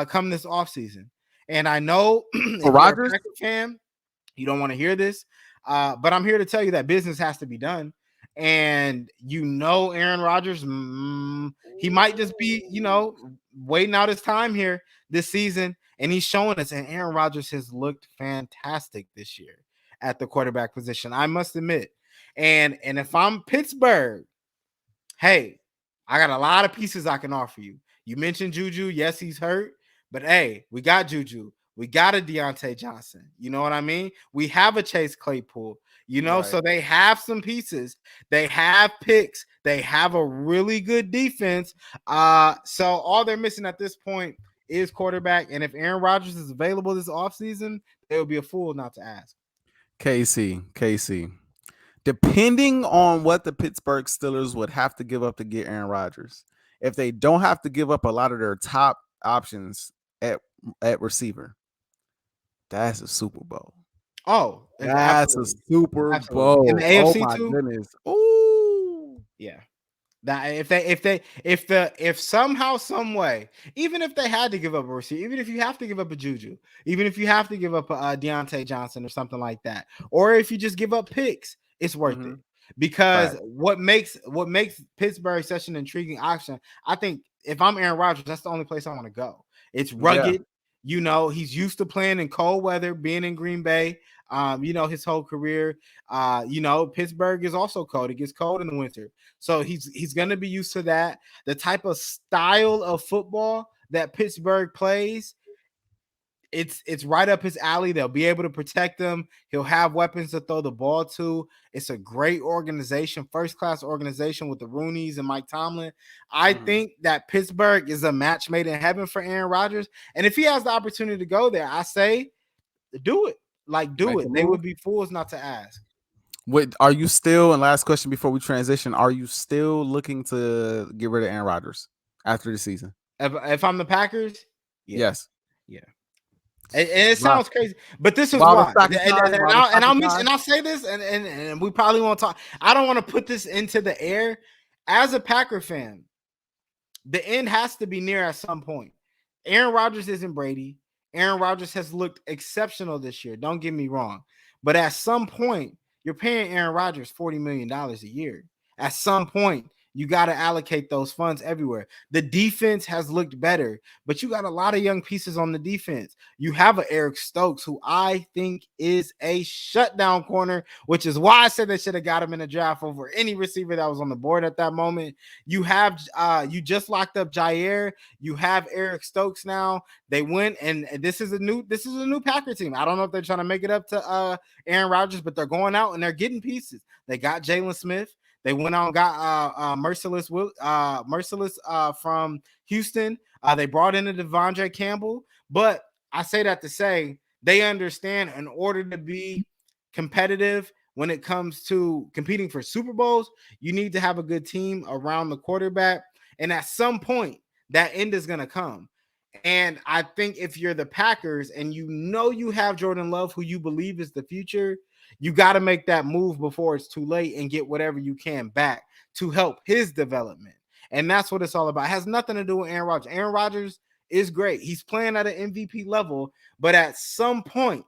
A: come this offseason. And I know if you're a Packer fan, you don't want to hear this, but I'm here to tell you that business has to be done. And Aaron Rodgers, he might just be, waiting out his time here this season. And he's showing us, and Aaron Rodgers has looked fantastic this year at the quarterback position, I must admit. And if I'm Pittsburgh, hey, I got a lot of pieces I can offer you. You mentioned Juju. Yes, he's hurt. But, hey, we got Juju. We got a Deontay Johnson. You know what I mean? We have a Chase Claypool. So they have some pieces. They have picks. They have a really good defense. So all they're missing at this point is quarterback. And if Aaron Rodgers is available this offseason, they would be a fool not to ask.
B: KC. Depending on what the Pittsburgh Steelers would have to give up to get Aaron Rodgers, if they don't have to give up a lot of their top options at receiver, that's a Super Bowl.
A: Oh,
B: that's absolutely a Super Bowl.
A: In the AFC
B: my
A: too?
B: Goodness. Oh,
A: yeah. That if somehow, some way, even if they had to give up a receiver, even if you have to give up a Juju, even if you have to give up a Deontay Johnson or something like that, or if you just give up picks, it's worth it. Because what makes Pittsburgh such an intriguing option, I think if I'm Aaron Rodgers, that's the only place I want to go. It's rugged. He's used to playing in cold weather, being in Green Bay. His whole career. Pittsburgh is also cold. It gets cold in the winter. So he's going to be used to that. The type of style of football that Pittsburgh plays, it's right up his alley. They'll be able to protect him. He'll have weapons to throw the ball to. It's a great organization, first-class organization with the Rooneys and Mike Tomlin. I think that Pittsburgh is a match made in heaven for Aaron Rodgers. And if he has the opportunity to go there, I say do it. like do
B: Make
A: it.
B: a
A: They
B: move.
A: would be fools not to ask.
B: Are you still? And last question before we transition: are you still looking to get rid of Aaron Rodgers after the season?
A: If I'm the Packers, yeah,
B: Yes.
A: yeah. And it
B: Wow.
A: sounds crazy, but this is
B: While the
A: why.
B: stock is high, while the stock
A: I'll
B: is
A: mention
B: high.
A: and I'll say this, and we probably won't talk. I don't want to put this into the air. As a Packer fan, the end has to be near at some point. Aaron Rodgers isn't Brady. Aaron Rodgers has looked exceptional this year. Don't get me wrong. But at some point, you're paying Aaron Rodgers $40 million a year. At some point, you got to allocate those funds everywhere. The defense has looked better, but you got a lot of young pieces on the defense. You have an Eric Stokes, who I think is a shutdown corner, which is why I said they should have got him in the draft over any receiver that was on the board at that moment. You have you just locked up Jair. You have Eric Stokes now. They went, and this is a new Packer team. I don't know if they're trying to make it up to Aaron Rodgers, but they're going out and they're getting pieces. They got Jalen Smith. They went out and got Merciless from Houston. They brought in a Devondre Campbell. But I say that to say they understand, in order to be competitive when it comes to competing for Super Bowls, you need to have a good team around the quarterback. And at some point, that end is going to come. And I think if you're the Packers and you have Jordan Love, who you believe is the future, you got to make that move before it's too late and get whatever you can back to help his development. And that's what it's all about. It has nothing to do with Aaron Rodgers. Aaron Rodgers is great. He's playing at an MVP level, but at some point,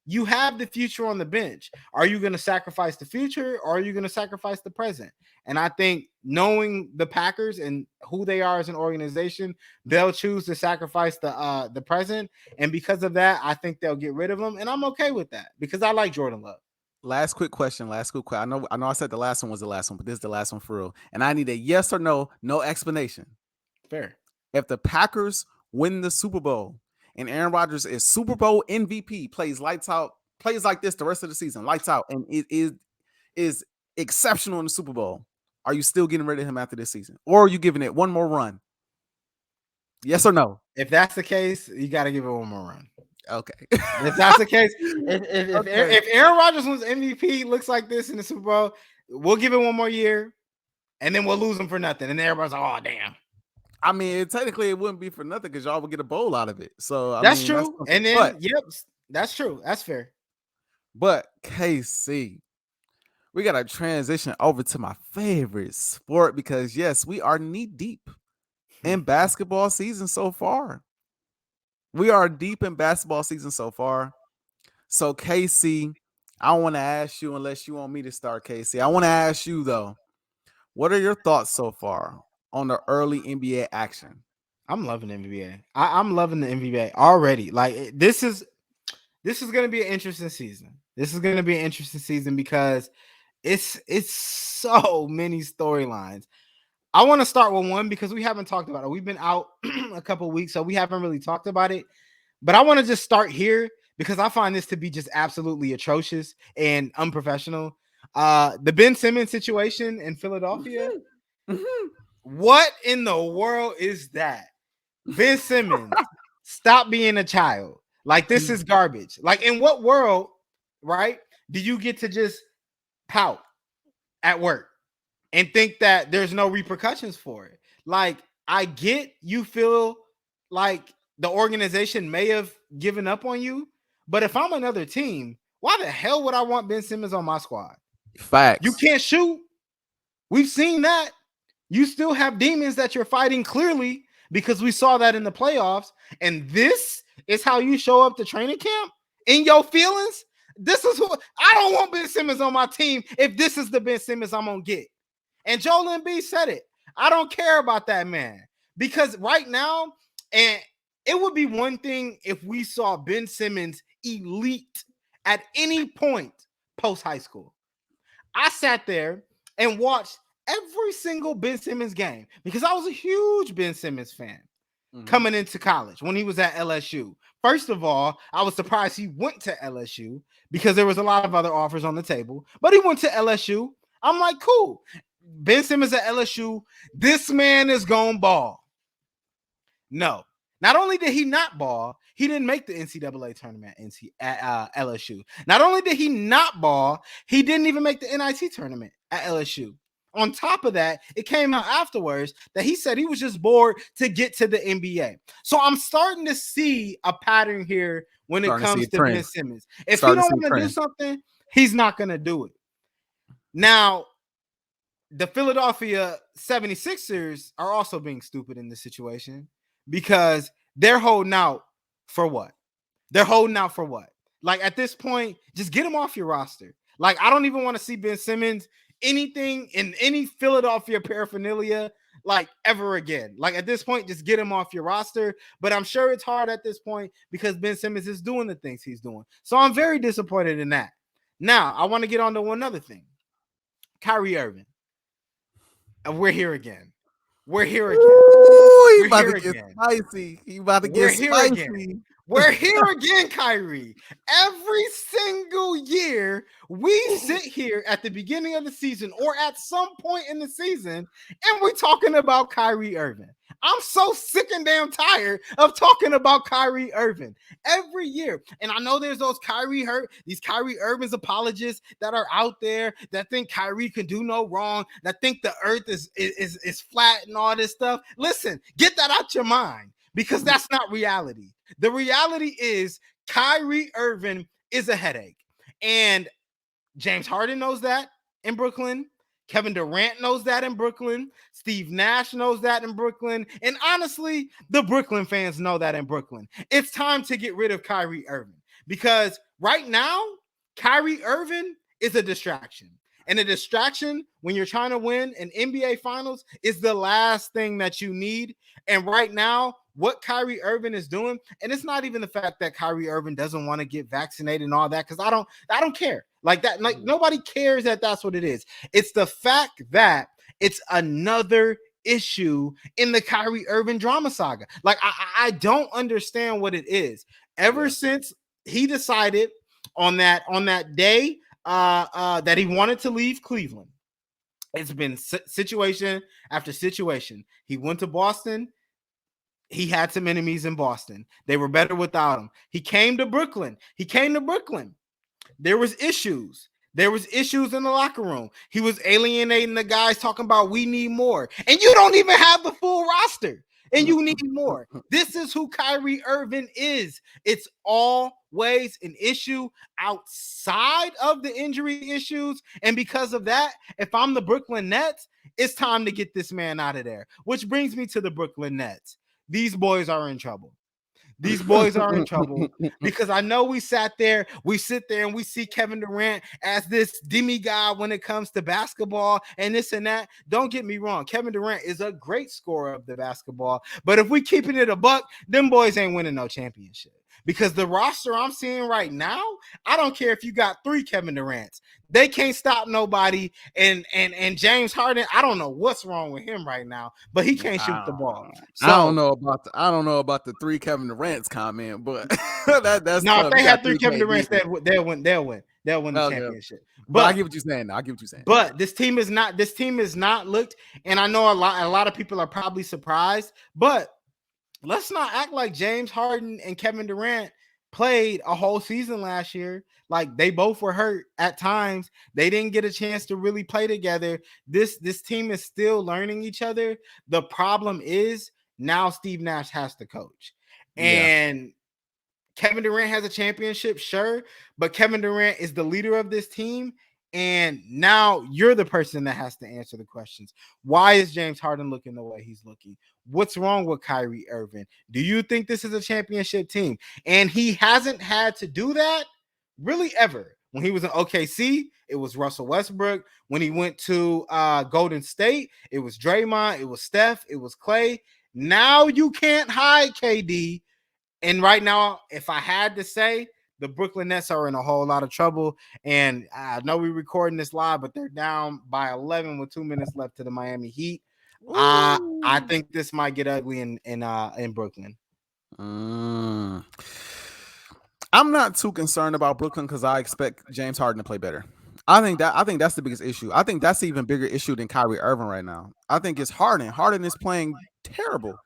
A: you have the future on the bench. Are you going to sacrifice the future, or are you going to sacrifice the present? And I think, knowing the Packers and who they are as an organization, they'll choose to sacrifice the present. And because of that, I think they'll get rid of him. And I'm okay with that because I like Jordan Love.
B: Last quick question. I know I said the last one was the last one, but this is the last one for real. And I need a yes or no explanation.
A: Fair.
B: If the Packers win the Super Bowl and Aaron Rodgers is Super Bowl MVP, plays lights out, plays like this the rest of the season, lights out, and it is exceptional in the Super Bowl, are you still getting rid of him after this season? Or are you giving it one more run? Yes or no?
A: If that's the case, you got to give it one more run.
B: Okay.
A: If that's the case, if Aaron Rodgers wins MVP, looks like this in the Super Bowl, we'll give it one more year, and then we'll lose him for nothing. And everybody's like, "Oh, damn."
B: I mean, technically, it wouldn't be for nothing because y'all would get a bowl out of it. So
A: That's true. And then, that's true. That's fair.
B: But KC, we got to transition over to my favorite sport because, yes, we are knee deep in basketball season so far. We are deep in basketball season so far. So, KC, I want to ask you, unless you want me to start, KC, I want to ask you, though, what are your thoughts so far on the early NBA action?
A: I'm loving the NBA. I'm loving the NBA already. Like, this is going to be an interesting season. This is going to be an interesting season because it's so many storylines. I want to start with one because we haven't talked about it. We've been out a couple of weeks, so we haven't really talked about it. But I want to just start here because I find this to be just absolutely atrocious and unprofessional. The Ben Simmons situation in Philadelphia. What in the world is that? Ben Simmons, stop being a child. Like, this is garbage. Like, in what world, right, do you get to just pout at work and think that there's no repercussions for it? Like, I get you feel like the organization may have given up on you, but if I'm another team, why the hell would I want Ben Simmons on my squad?
B: Facts.
A: You can't shoot. We've seen that. You still have demons that you're fighting, clearly, because we saw that in the playoffs. And this is how you show up to training camp in your feelings? This is who I don't want Ben Simmons on my team if this is the Ben Simmons I'm gonna get. And Joel Embiid said it. I don't care about that man because right now, and it would be one thing if we saw Ben Simmons elite at any point post high school. I sat there and watched every single Ben Simmons game because I was a huge Ben Simmons fan coming into college when he was at LSU. First of all, I was surprised he went to LSU because there was a lot of other offers on the table, but he went to LSU. I'm like, cool. Ben Simmons at LSU, this man is gonna ball. No, not only did he not ball, He didn't make the NCAA tournament at LSU. Not only did he not ball, he didn't even make the NIT tournament at LSU. On top of that, it came out afterwards that he said he was just bored to get to the NBA. So I'm starting to see a pattern here when it comes to Ben Simmons. If he don't want to do something, he's not going to do it. Now, the Philadelphia 76ers are also being stupid in this situation because they're holding out for what? They're holding out for what? Like, at this point, just get him off your roster. Like, I don't even want to see Ben Simmons anything in any Philadelphia paraphernalia like ever again. Like, at this point, just get him off your roster. But I'm sure it's hard at this point because Ben Simmons is doing the things he's doing. So I'm very disappointed in that. Now, I want to get on to one other thing. Kyrie Irving. And we're here again. We're here again.
B: Ooh, he about to get spicy. He about to get spicy.
A: Again. We're here again, Kyrie. Every single year, we sit here at the beginning of the season or at some point in the season, and we're talking about Kyrie Irving. I'm so sick and damn tired of talking about Kyrie Irving every year. And I know there's these Kyrie Irving's apologists that are out there that think Kyrie can do no wrong, that think the earth is flat and all this stuff. Listen, get that out your mind because that's not reality. The reality is Kyrie Irving is a headache. And James Harden knows that in Brooklyn. Kevin Durant knows that in Brooklyn. Steve Nash knows that in Brooklyn. And honestly, the Brooklyn fans know that in Brooklyn. It's time to get rid of Kyrie Irving because right now, Kyrie Irving is a distraction. And a distraction when you're trying to win an NBA Finals is the last thing that you need. And right now, what Kyrie Irving is doing, and it's not even the fact that Kyrie Irving doesn't want to get vaccinated and all that, because I don't care. Like that, like nobody cares that that's what it is. It's the fact that it's another issue in the Kyrie Irving drama saga. Like I don't understand what it is. Ever since he decided on that day that he wanted to leave Cleveland, it's been situation after situation. He went to Boston. He had some enemies in Boston. They were better without him. He came to Brooklyn. There was issues. There was issues in the locker room. He was alienating the guys, talking about we need more. And you don't even have the full roster. And you need more. This is who Kyrie Irving is. It's always an issue outside of the injury issues. And because of that, if I'm the Brooklyn Nets, it's time to get this man out of there. Which brings me to the Brooklyn Nets. These boys are in trouble. These boys are in trouble because I know we sit there and we see Kevin Durant as this demigod when it comes to basketball and this and that. Don't get me wrong. Kevin Durant is a great scorer of the basketball, but if we keeping it a buck, them boys ain't winning no championship. Because the roster I'm seeing right now, I don't care if you got 3 Kevin Durants. They can't stop nobody. And James Harden, I don't know what's wrong with him right now, but he can't shoot the ball. So,
B: I don't know about the 3 Kevin Durant's comment, but that's
A: no. If they had 3 Kevin Durant's, they'll win. They'll win the championship.
B: But I get what you're saying.
A: But this team is not looked, and I know a lot of people are probably surprised, but let's not act like James Harden and Kevin Durant played a whole season last year. Like, they both were hurt at times. They didn't get a chance to really play together. This team is still learning each other. The problem is now Steve Nash has to coach. And Kevin Durant has a championship, sure, but Kevin Durant is the leader of this team. And now you're the person that has to answer the questions. Why is James Harden looking the way he's looking? What's wrong with Kyrie Irving? Do you think this is a championship team? And he hasn't had to do that really ever. When he was in OKC, it was Russell Westbrook. When he went to Golden State, it was Draymond, it was Steph, it was Clay. Now you can't hide KD. And right now, if I had to say, the Brooklyn Nets are in a whole lot of trouble. And I know we're recording this live, but they're down by 11 with 2 minutes left to the Miami Heat. I think this might get ugly in Brooklyn.
B: I'm not too concerned about Brooklyn because I expect James Harden to play better. I think that's the biggest issue. I think that's an even bigger issue than Kyrie Irving right now. I think it's Harden. Harden is playing terrible.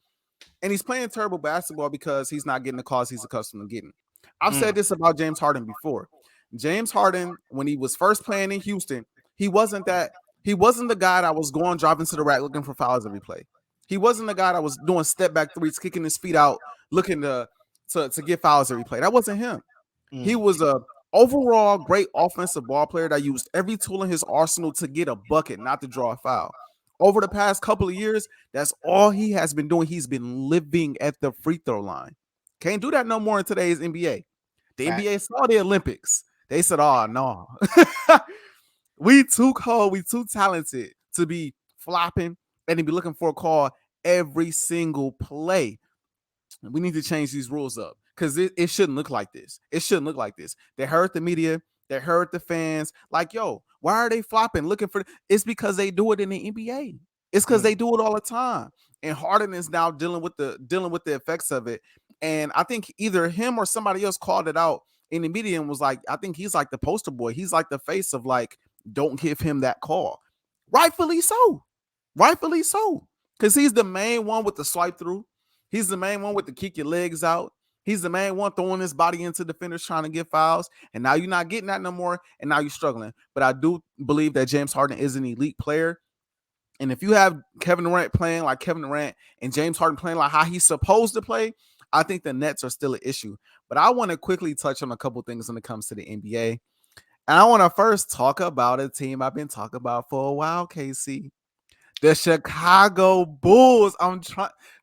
B: And he's playing terrible basketball because he's not getting the calls he's accustomed to getting. I've said this about James Harden before. James Harden, when he was first playing in Houston, he wasn't the guy that was going driving to the rack looking for fouls every play. He wasn't the guy that was doing step back threes, kicking his feet out, looking to get fouls every play. That wasn't him. He was a overall great offensive ball player that used every tool in his arsenal to get a bucket, not to draw a foul. Over the past couple of years, that's all he has been doing. He's been living at the free throw line. Can't do that no more in today's NBA. The NBA saw the Olympics. They said, oh, no. We too cold. We too talented to be flopping and to be looking for a call every single play. We need to change these rules up because it shouldn't look like this. It shouldn't look like this. They hurt the media. They hurt the fans. Like, yo, why are they flopping? Looking for it's because they do it in the NBA. It's because they do it all the time. And Harden is now dealing with the effects of it. And I think either him or somebody else called it out in the media and was like, I think he's like the poster boy. He's like the face of like, don't give him that call. Rightfully so. Rightfully so. Because he's the main one with the swipe through. He's the main one with the kick your legs out. He's the main one throwing his body into defenders trying to get fouls. And now you're not getting that no more. And now you're struggling. But I do believe that James Harden is an elite player. And if you have Kevin Durant playing like Kevin Durant and James Harden playing like how he's supposed to play, I think the Nets are still an issue. But I want to quickly touch on a couple things when it comes to the NBA. And I want to first talk about a team I've been talking about for a while, KC. The Chicago Bulls.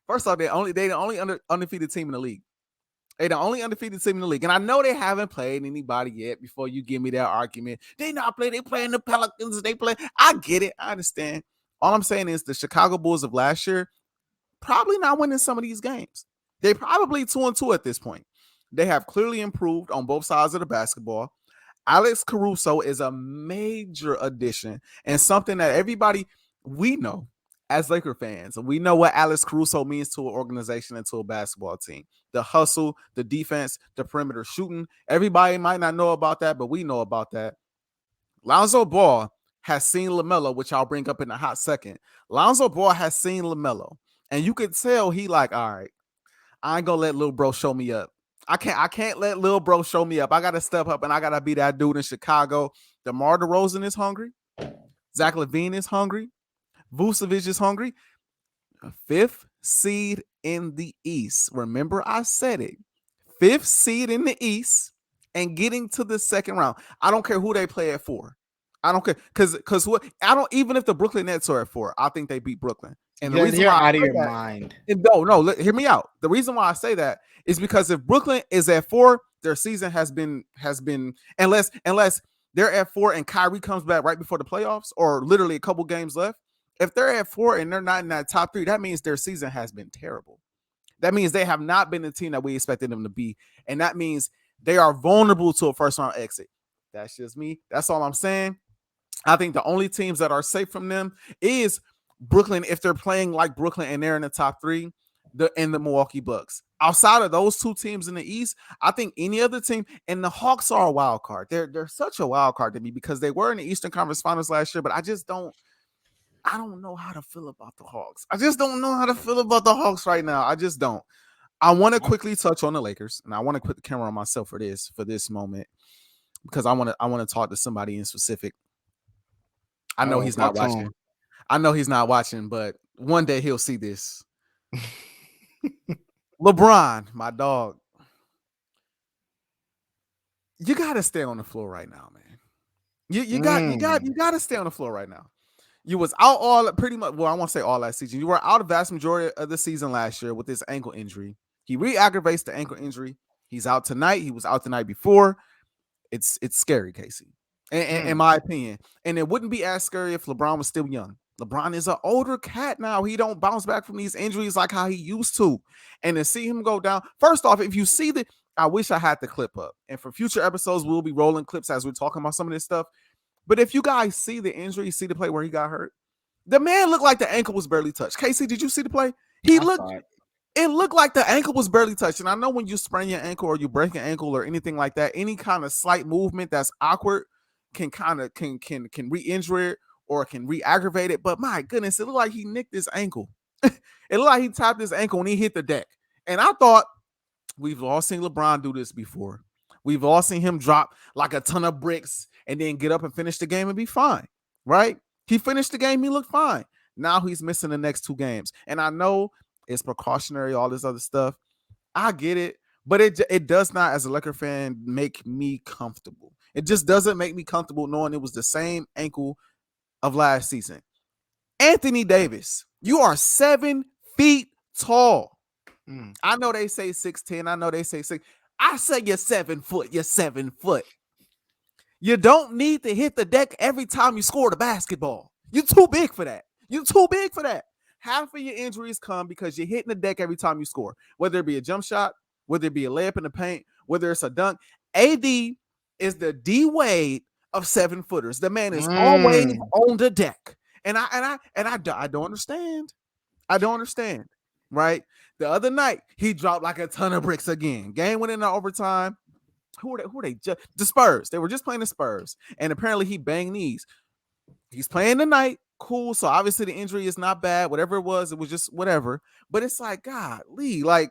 B: First off, they're the only undefeated team in the league. They're the only undefeated team in the league. And I know they haven't played anybody yet before you give me that argument. They not play. They playing the Pelicans. They play. I get it. I understand. All I'm saying is the Chicago Bulls of last year probably not winning some of these games. They probably 2-2 at this point. They have clearly improved on both sides of the basketball. Alex Caruso is a major addition and something that everybody we know as Laker fans, and we know what Alex Caruso means to an organization and to a basketball team. The hustle, the defense, the perimeter shooting. Everybody might not know about that, but we know about that. Lonzo Ball has seen LaMelo, which I'll bring up in a hot second. Lonzo Ball has seen LaMelo, and you could tell he like, all right, I ain't gonna let little bro show me up. I can't let little bro show me up. I gotta step up and I gotta be that dude in Chicago. DeMar DeRozan is hungry. Zach LaVine is hungry. Vucevic is hungry. A 5th seed in the East. Remember, I said it. 5th seed in the East and getting to the second round. I don't care who they play at 4. I don't care because what I don't even if the Brooklyn Nets are at 4, I think they beat Brooklyn. And the reason
A: you're
B: why
A: out of your mind.
B: No, hear me out. The reason why I say that is because if Brooklyn is at 4, their season has been unless they're at 4 and Kyrie comes back right before the playoffs or literally a couple games left. If they're at 4 and they're not in that top 3, that means their season has been terrible. That means they have not been the team that we expected them to be. And that means they are vulnerable to a first round exit. That's just me. That's all I'm saying. I think the only teams that are safe from them is Brooklyn if they're playing like Brooklyn and they're in the top 3, and the Milwaukee Bucks. Outside of those two teams in the East, I think any other team, and the Hawks are a wild card. They're such a wild card to me because they were in the Eastern Conference Finals last year, but I don't know how to feel about the Hawks. I just don't know how to feel about the Hawks right now. I just don't. I want to quickly touch on the Lakers, and I want to put the camera on myself for this moment because I want to talk to somebody in specific. I know he's not watching. I know he's not watching, but one day he'll see this. LeBron, my dog. You gotta stay on the floor right now, man. You gotta stay on the floor right now. You was out all pretty much. Well, I won't say all last season. You were out a vast majority of the season last year with this ankle injury. He re-aggravates the ankle injury. He's out tonight. He was out the night before. It's scary, Casey, in my opinion. And it wouldn't be as scary if LeBron was still young. LeBron is an older cat now. He don't bounce back from these injuries like how he used to. And to see him go down, first off, if you see I wish I had the clip up. And for future episodes, we'll be rolling clips as we're talking about some of this stuff. But if you guys see the injury, see the play where he got hurt, the man looked like the ankle was barely touched. Casey, did you see the play? It looked like the ankle was barely touched. And I know when you sprain your ankle or you break an ankle or anything like that, any kind of slight movement that's awkward can re-injure it or can re-aggravate it. But my goodness, it looked like he nicked his ankle. It looked like he tapped his ankle when he hit the deck. And I thought, we've all seen LeBron do this before. We've all seen him drop like a ton of bricks and then get up and finish the game and be fine, right? He finished the game, he looked fine. Now he's missing the next 2 games. And I know it's precautionary, all this other stuff. I get it, but it does not, as a Laker fan, make me comfortable. It just doesn't make me comfortable knowing it was the same ankle of last season. Anthony Davis, you are 7 feet tall. I know they say 6'10". I know they say 6. I say you're 7 foot. You're 7 foot. You don't need to hit the deck every time you score the basketball. You're too big for that. You're too big for that. Half of your injuries come because you're hitting the deck every time you score, whether it be a jump shot, whether it be a layup in the paint, whether it's a dunk. AD is the D Wade of 7-footers. The man is always on the deck. And I don't understand. I don't understand. Right? The other night, he dropped like a ton of bricks again. Game went into overtime. Who are they? The Spurs. They were just playing the Spurs. And apparently he banged knees. He's playing tonight. Cool. So obviously the injury is not bad. Whatever it was just whatever. But it's like, golly, like,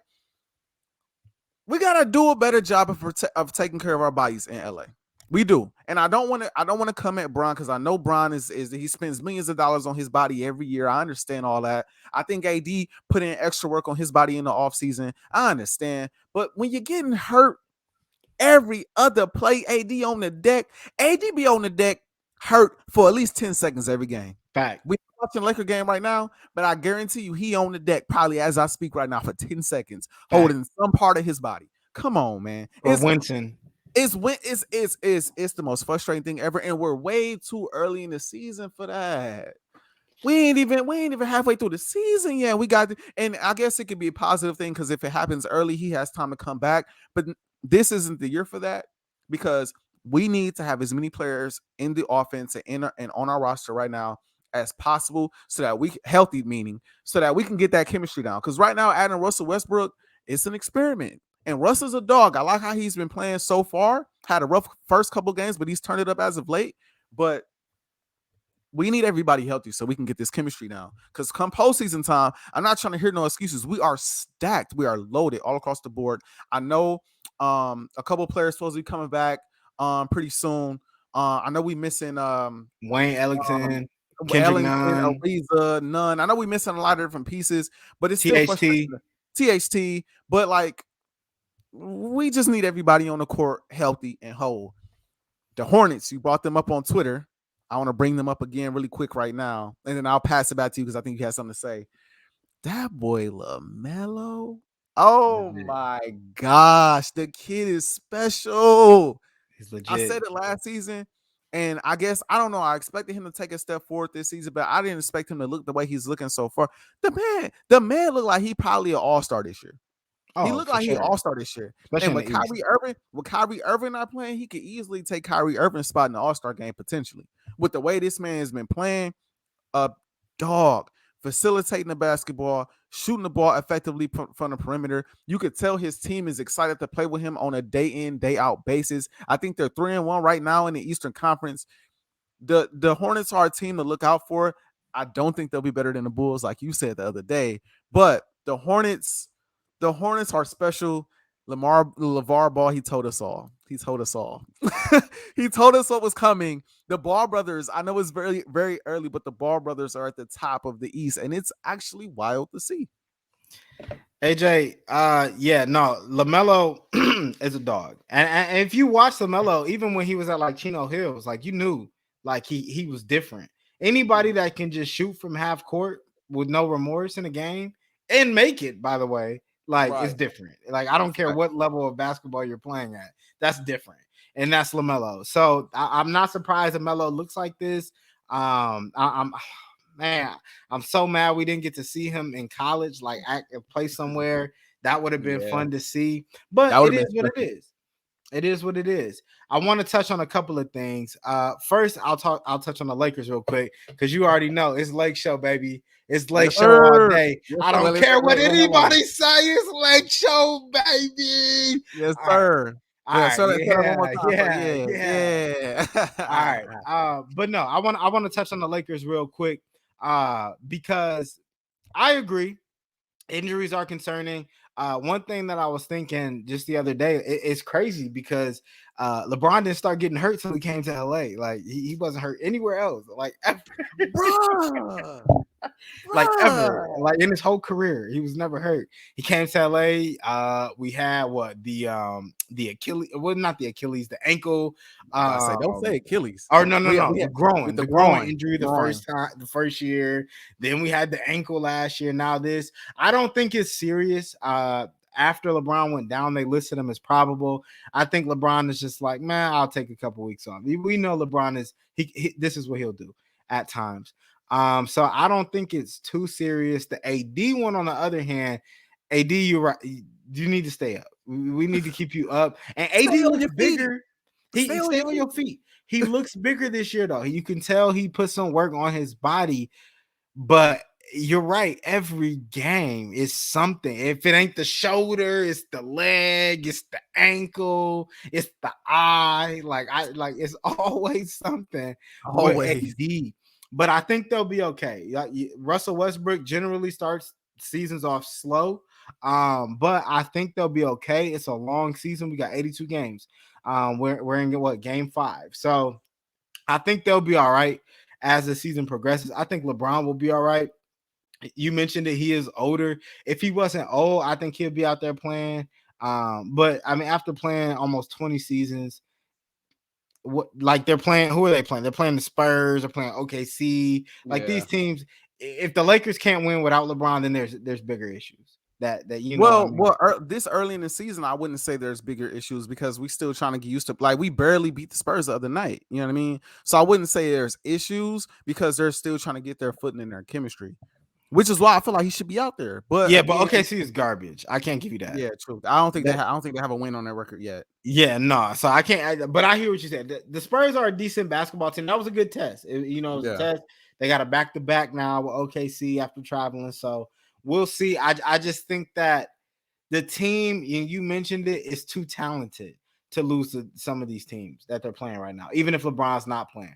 B: we gotta do a better job of taking care of our bodies in LA. We do. And I don't want to come at Bron, because I know Bron is he spends millions of dollars on his body every year. I understand all that. I think AD put in extra work on his body in the offseason. I understand. But when you're getting hurt every other play, AD on the deck, AD be on the deck hurt for at least 10 seconds every game.
A: Fact.
B: We're watching Laker game right now, but I guarantee you he on the deck probably as I speak right now for 10 seconds, holding some part of his body. Come on, man.
A: Or Winston.
B: It's the most frustrating thing ever, and we're way too early in the season for that. We ain't even halfway through the season yet. And I guess it could be a positive thing, because if it happens early, he has time to come back. But this isn't the year for that, because we need to have as many players in the offense and on our roster right now as possible, so that so that we can get that chemistry down. Because right now, adding Russell Westbrook, it's an experiment. And Russ is a dog. I like how he's been playing so far. Had a rough first couple games, but he's turned it up as of late. But we need everybody healthy so we can get this chemistry down. Because come postseason time, I'm not trying to hear no excuses. We are stacked. We are loaded all across the board. I know a couple players supposed to be coming back pretty soon. I know we missing
A: Wayne Ellington, Kendrick Nunn,
B: Ariza, Nunn. I know we missing a lot of different pieces, but it's still THT. But like, we just need everybody on the court healthy and whole. The Hornets, you brought them up on Twitter. I want to bring them up again really quick right now, and then I'll pass it back to you because I think you have something to say. That boy LaMelo. Oh my gosh, the kid is special.
A: He's legit.
B: I said it last season, and I guess, I don't know, I expected him to take a step forward this season, but I didn't expect him to look the way he's looking so far. The man looked like he probably an all-star this year. He looked like he all-star this year. Especially, and with Kyrie Irving not playing, he could easily take Kyrie Irving's spot in the all-star game potentially. With the way this man has been playing, a dog, facilitating the basketball, shooting the ball effectively from the perimeter. You could tell his team is excited to play with him on a day in, day out basis. I think they're 3-1 right now in the Eastern Conference. The Hornets are a team to look out for. I don't think they'll be better than the Bulls, like you said the other day. But the Hornets are special. LeVar Ball, he told us all. He told us what was coming. The Ball brothers, I know it's very, very early, but the Ball brothers are at the top of the East, and it's actually wild to see.
A: AJ, LaMelo is a dog. And if you watch LaMelo, even when he was at like Chino Hills, like, you knew like he was different. Anybody that can just shoot from half court with no remorse in a game and make it, by the way, like, it's different. Like, I don't care what level of basketball you're playing at. That's different. And that's LaMelo. So I'm not surprised LaMelo looks like this. I'm so mad we didn't get to see him in college, like play somewhere. That would have been fun to see. But it is what it is. It is what it is. I want to touch on a couple of things. First, I'll touch on the Lakers real quick, because you already know it's Lake Show, baby. It's Lake Show all day. I don't care what anybody say. It's Lake Show, baby.
B: Yes, sir.
A: Yeah. All right. But no, I want to touch on the Lakers real quick, because I agree. Injuries are concerning. One thing that I was thinking just the other day, it's crazy because LeBron didn't start getting hurt till he came to LA. Like he wasn't hurt anywhere else. Like
B: Bruh.
A: like ever,
B: Bruh.
A: like in his whole career, he was never hurt. He came to LA. We had what the Achilles, well, not the Achilles, the ankle.
B: I say, don't say Achilles.
A: Or no, no,
B: We
A: no,
B: we
A: the
B: had with
A: groin,
B: the
A: the groin
B: groin,
A: injury the
B: groin.
A: first time, the first year. Then we had the ankle last year. Now this, I don't think it's serious. After LeBron went down, they listed him as probable. I think LeBron is just like, man, I'll take a couple weeks off. We know LeBron is this is what he'll do at times. So I don't think it's too serious. The AD one, on the other hand, AD, you're right. You need to stay up. We need to keep you up. And AD
B: Stay on
A: looks
B: your feet.
A: bigger.
B: Stay
A: He
B: on
A: stay
B: your
A: on
B: feet.
A: your feet. He looks bigger this year, though. You can tell he put some work on his body, but you're right. Every game is something. If it ain't the shoulder, it's the leg, it's the ankle, it's the eye. It's always something with
B: Always.
A: AD. But I think they'll be okay. Russell Westbrook generally starts seasons off slow. But I think they'll be okay. It's a long season. We got 82 games. We're in what, game 5. So I think they'll be all right as the season progresses. I think LeBron will be all right. You mentioned that he is older. If he wasn't old, I think he'll be out there playing. But I mean, after playing almost 20 seasons, what, like, they're playing, who are they playing? They're playing the Spurs, they're playing OKC. Like,
B: Yeah.
A: these teams, if the Lakers can't win without LeBron, then there's bigger issues. That you know, I
B: Well,
A: mean,
B: this early in the season, I wouldn't say there's bigger issues because we still trying to get used to, like, we barely beat the Spurs the other night. You know what I mean? So I wouldn't say there's issues because they're still trying to get their footing in their chemistry, which is why I feel like he should be out there. But
A: yeah, but
B: again,
A: OKC is garbage. I can't give you that.
B: yeah, true. I don't think
A: That
B: I don't think they have a win on their record yet.
A: Yeah, no. So I can't. But I hear what you said. The Spurs are a decent basketball team. That was a good test. It was a
B: Yeah.
A: test. They got a back to back now with OKC after traveling. So we'll see. I just think that the team, you mentioned it, is too talented to lose to some of these teams that they're playing right now, even if LeBron's not playing.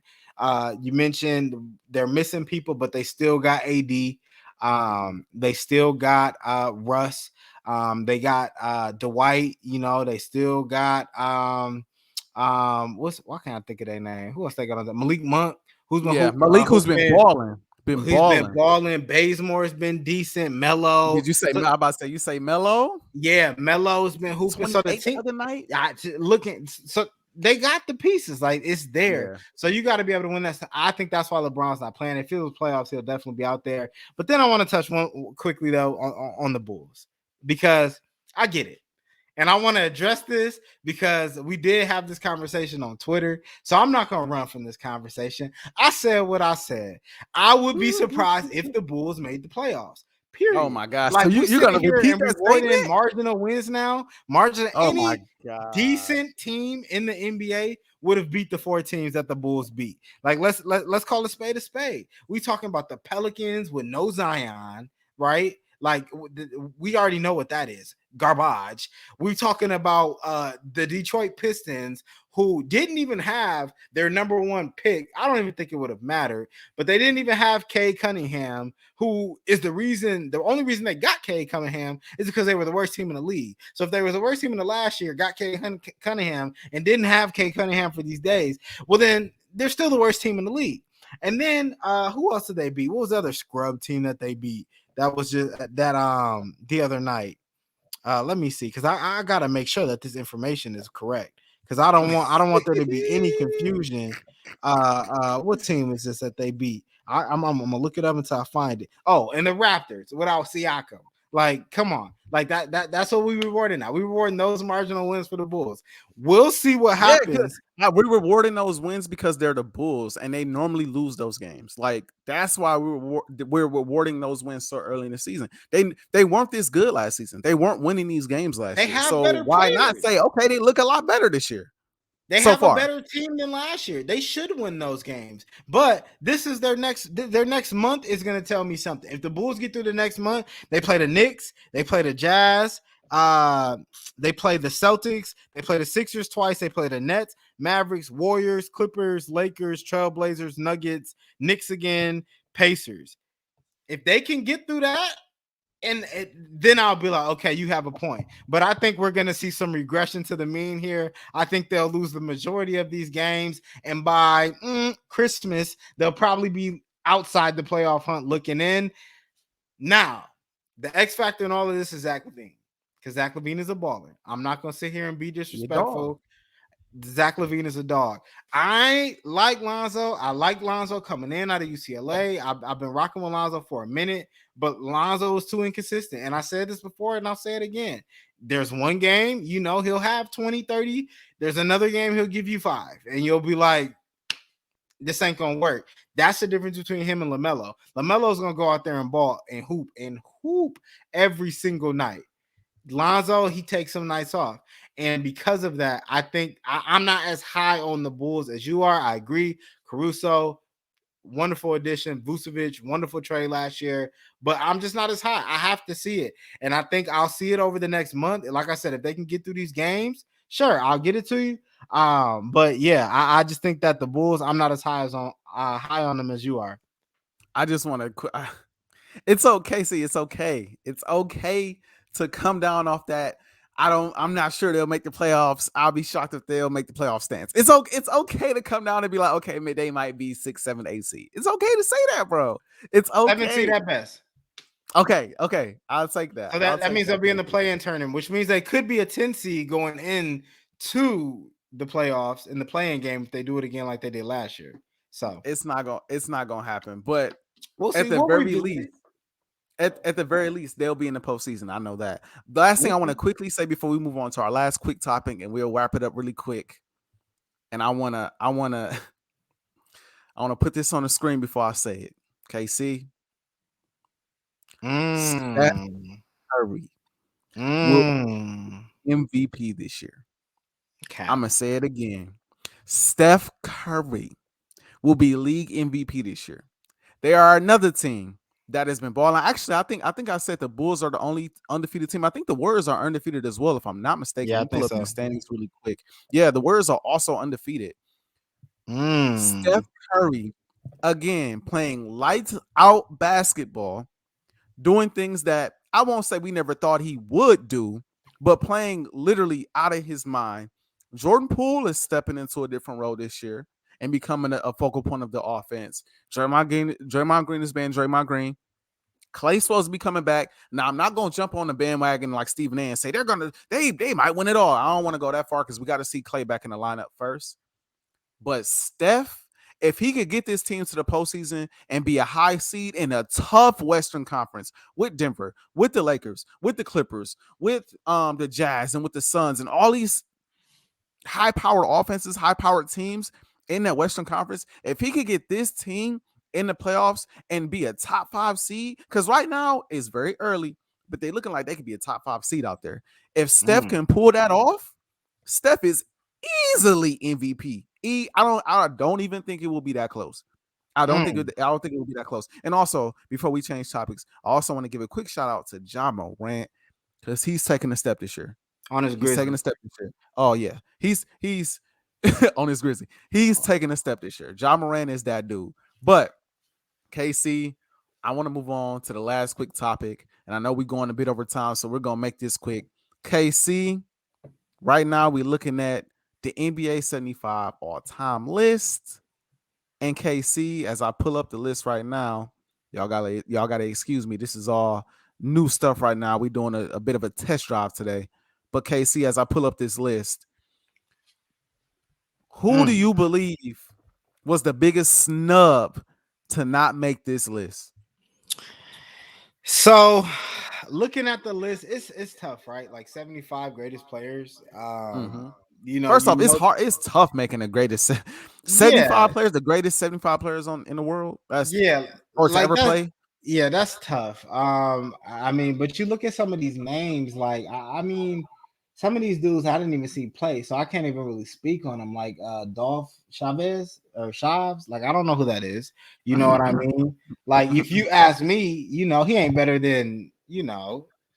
A: You mentioned they're missing people, but they still got AD. They still got Russ. They got Dwight. They still got why can't I think of their name? Who else they got on that? Malik Monk, who's been
B: Yeah, Malik, who's been balling,
A: He's been balling. Bazemore's been decent. Melo.
B: Did you say?
A: So,
B: I'm about to say you say Melo.
A: yeah, Melo's been hooping. So the
B: 28 the
A: team,
B: other night.
A: looking, so they got the pieces. Like, it's there.
B: Yeah.
A: So you got to be able to win that. I think that's why LeBron's not playing. If it was playoffs, he'll definitely be out there. But then I want to touch one quickly though on the Bulls, because I get it. And I want to address this because we did have this conversation on Twitter. So I'm not going to run from this conversation. I said what I said. I would be surprised if the Bulls made the playoffs. Period.
B: Oh my gosh!
A: Like,
B: So
A: we
B: you're gonna
A: sit here
B: repeat
A: and
B: that
A: rewarding
B: statement?
A: marginal wins now.
B: Oh my
A: Any
B: god!
A: decent team in the NBA would have beat the 4 teams that the Bulls beat. Like, let's call a spade a spade. We talking about the Pelicans with no Zion, right? Like, we already know what that is. Garbage. We're talking about the Detroit Pistons, who didn't even have their number 1 pick. I don't even think it would have mattered, but they didn't even have Kay Cunningham, who is the only reason they got Kay Cunningham is because they were the worst team in the league. So if they were the worst team in the last year, got Kay Cunningham, and didn't have Kay Cunningham for these days, well, then they're still the worst team in the league. And then who else did they beat? What was the other scrub team that they beat? That was just that the other night. Let me see, because I gotta make sure that this information is correct, because I don't want there to be any confusion. What team is this that they beat? I'm gonna look it up until I find it. Oh, and the Raptors without Siakam. Like, come on, like that's what we rewarding now. We rewarding those marginal wins for the Bulls. We'll see what happens.
B: We're rewarding those wins because they're the Bulls and they normally lose those games. Like, that's why we're rewarding those wins so early in the season. They weren't this good last season. They weren't winning these games last
A: They
B: year.
A: have
B: So
A: better
B: why not
A: players.
B: say, okay, they look a lot better this year?
A: They
B: so
A: have
B: far.
A: a better team than last year. They should win those games. But this is their next month is going to tell me something. If the Bulls get through the next month, they play the Knicks, they play the Jazz, they play the Celtics, they play the Sixers twice, they play the Nets, Mavericks, Warriors, Clippers, Lakers, Trailblazers, Nuggets, Knicks again, Pacers. If they can get through that, then I'll be like, okay, you have a point. But I think we're going to see some regression to the mean here. I think they'll lose the majority of these games. And by Christmas, they'll probably be outside the playoff hunt looking in. Now, the X factor in all of this is Zach LaVine. Because Zach LaVine is a baller. I'm not going to sit here and be disrespectful. Zach LaVine is a dog. I like Lonzo. I like Lonzo coming in out of UCLA. I've been rocking with Lonzo for a minute, but Lonzo is too inconsistent. And I said this before, and I'll say it again. There's one game, he'll have 20, 30. There's another game he'll give you 5. And you'll be like, this ain't going to work. That's the difference between him and LaMelo. LaMelo's going to go out there and ball and hoop every single night. Lonzo, he takes some nights off. And because of that, I think I'm not as high on the Bulls as you are. I agree. Caruso, wonderful addition. Vucevic, wonderful trade last year. But I'm just not as high. I have to see it. And I think I'll see it over the next month. Like I said, if they can get through these games, sure, I'll get it to you. But yeah, I just think that the Bulls, I'm not as high on them as you are.
B: I just want to it's okay. See, it's okay. It's okay to come down off that. I'm not sure they'll make the playoffs. I'll be shocked if they'll make the playoff stance. It's okay to come down and be like, okay, they might be 6, 7, 8 seed. It's okay to say that, bro. It's okay.
A: 7 seed at best.
B: Okay. I'll take that.
A: So that means they'll be in the play-in tournament, which means they could be a 10 seed going into the playoffs in the play-in game if they do it again like they did last year. So
B: it's not gonna happen. But
A: we'll see.
B: At the very least. At the very least, they'll be in the postseason. I know that. The last thing I want to quickly say before we move on to our last quick topic, and we'll wrap it up really quick. And I wanna put this on the screen before I say it. KC, Steph Curry will MVP this year. Okay. I'm gonna say it again. Steph Curry will be league MVP this year. They are another team that has been balling. Actually, I think I said the Bulls are the only undefeated team. I think the Warriors are undefeated as well, if I'm not mistaken.
A: Yeah,
B: pull up the standings really quick. Yeah, the Warriors are also undefeated. Steph Curry, again, playing lights out basketball, doing things that I won't say we never thought he would do, but playing literally out of his mind. Jordan Poole is stepping into a different role this year and becoming a focal point of the offense. Draymond Green is being Draymond Green. Clay's supposed to be coming back. Now, I'm not going to jump on the bandwagon like Stephen A and say they might win it all. I don't want to go that far because we got to see Clay back in the lineup first. But Steph, if he could get this team to the postseason and be a high seed in a tough Western Conference with Denver, with the Lakers, with the Clippers, with the Jazz, and with the Suns, and all these high-powered offenses, high-powered teams in that Western Conference, if he could get this team in the playoffs and be a top 5 seed, because right now it's very early, but they're looking like they could be a top 5 seed out there. If Steph can pull that off, Steph is easily MVP. I don't even think it will be that close. I don't think it will be that close. And also, before we change topics, I also want to give a quick shout out to Ja Morant because he's taking a step this year. He's taking a step this year. Oh yeah, he's on his Grizzly. He's taking a step this year. Ja Morant is that dude. But KC, I want to move on to the last quick topic, and I know we're going a bit over time, so we're gonna make this quick. KC, right now we're looking at the NBA 75 all-time list. And KC, as I pull up the list right now, y'all gotta excuse me. This is all new stuff right now. We're doing a bit of a test drive today. But KC, as I pull up this list, who do you believe was the biggest snub to not make this list?
A: So, looking at the list, it's tough, right? Like 75 greatest players.
B: First off, it's hard. It's tough making the greatest 75 players, the greatest 75 players in the world. That's or to ever play.
A: Yeah, that's tough. I mean, but you look at some of these names, like I mean, some of these dudes I didn't even see play, so I can't even really speak on them. Like Dolph Chavez or Chaves, like I don't know who that is. You know what I mean? Like if you ask me, he ain't better than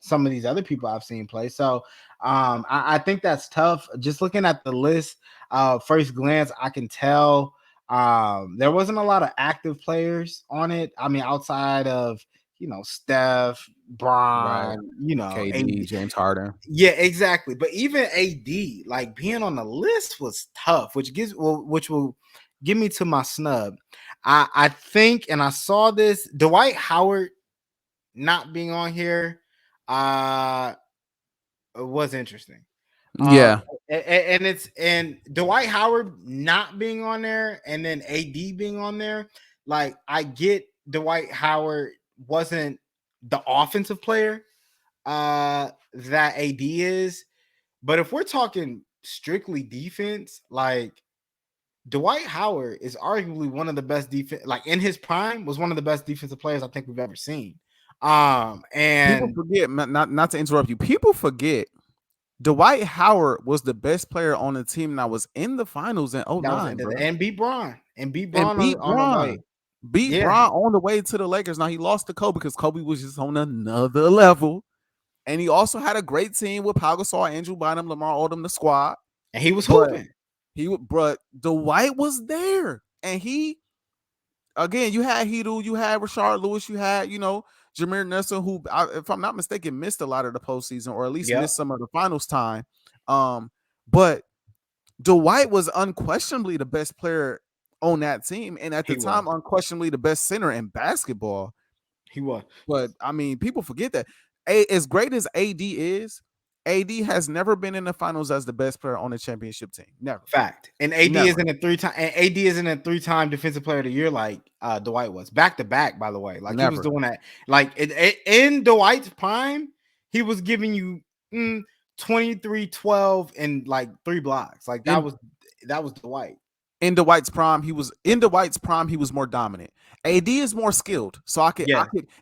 A: some of these other people I've seen play. So I think that's tough. Just looking at the list, first glance, I can tell there wasn't a lot of active players on it. I mean, outside of Steph,
B: Right.
A: Bron,
B: KD,
A: AD.
B: James Harden.
A: Yeah, exactly. But even AD, like being on the list was tough, which will give me to my snub. I think, and I saw this, Dwight Howard not being on here was interesting. Um,
B: Yeah.
A: and Dwight Howard not being on there, and then AD being on there. Like I get Dwight Howard wasn't the offensive player that AD is, but if we're talking strictly defense, like Dwight Howard is arguably one of the best defense, like in his prime, was one of the best defensive players I think we've ever seen.
B: People
A: And
B: forget, not to interrupt you. People forget Dwight Howard was the best player on the team that was in the finals in
A: that was
B: '09, bro.
A: and beat Braun
B: And beat
A: on the way.
B: Bron. Beat
A: Yeah,
B: Bron on the way to the Lakers. Now he lost to Kobe because Kobe was just on another level. And he also had a great team with Pau Gasol, Andrew Bynum, Lamar Odom, the squad.
A: and he was
B: But
A: hooping.
B: but Dwight was there. And he, again, you had Hedo, you had Rashard Lewis, you had, Jameer Nelson, who, if I'm not mistaken, missed a lot of the postseason, or at least
A: Yep,
B: missed some of the finals time. But Dwight was unquestionably the best player on that team, and at the
A: he was.
B: time, unquestionably the best center in basketball.
A: He was.
B: But I mean, people forget that. As great as AD is, AD has never been in the finals as the best player on the championship team. Never.
A: Fact. And AD
B: Never.
A: isn't a three-time defensive player of the year like Dwight was. Back to back, by the way. Like he was
B: Never.
A: doing that. Like in Dwight's prime, he was giving you 23, 12, and like 3 blocks. Like that was Dwight.
B: In Dwight's prime, he was more dominant. AD is more skilled. So I could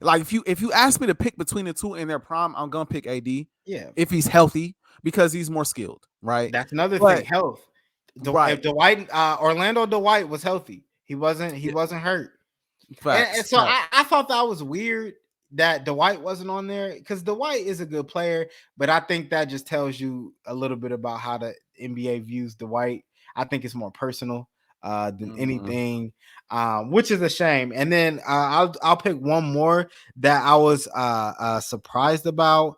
B: like if you ask me to pick between the two in their prime, I'm gonna pick AD.
A: Yeah.
B: If he's healthy, because he's more skilled, right?
A: That's another thing. Health.
B: Right.
A: If Dwight, Orlando Dwight was healthy. He wasn't hurt. And so I thought that was weird that Dwight wasn't on there, because Dwight is a good player, but I think that just tells you a little bit about how the NBA views Dwight. I think it's more personal than anything, which is a shame. And then I'll pick one more that I was surprised about.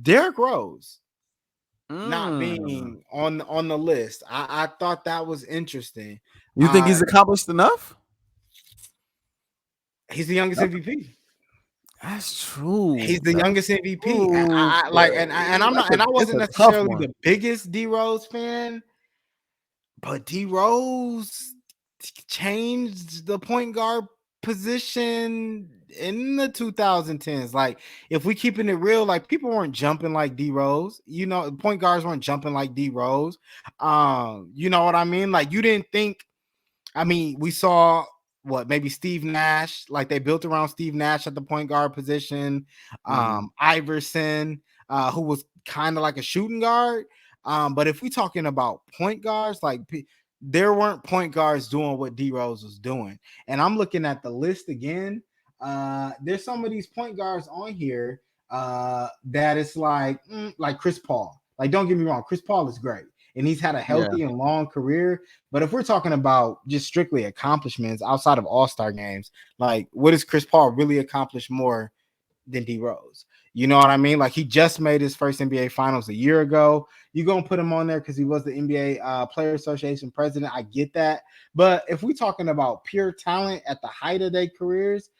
A: Derrick Rose not being on the list. I thought that was interesting.
B: You think he's accomplished enough?
A: He's the youngest MVP.
B: That's true.
A: He's the youngest MVP. I wasn't necessarily the biggest D Rose fan, but D Rose changed the point guard position in the 2010s. Like, if we keeping it real, like people weren't jumping like D Rose. Point guards weren't jumping like D Rose. You know what I mean? Like, you didn't think. I mean, we saw maybe Steve Nash, like they built around Steve Nash at the point guard position. Iverson, who was kind of like a shooting guard. But if we're talking about point guards, like there weren't point guards doing what D Rose was doing. And I'm looking at the list again. There's some of these point guards on here that it's like Chris Paul. Like, don't get me wrong, Chris Paul is great, and he's had a healthy and long career. But if we're talking about just strictly accomplishments outside of All-Star games, like what has Chris Paul really accomplished more than D Rose? You know what I mean? Like, he just made his first NBA Finals a year ago. You're going to put him on there because he was the NBA Player Association president. I get that. But if we're talking about pure talent at the height of their careers,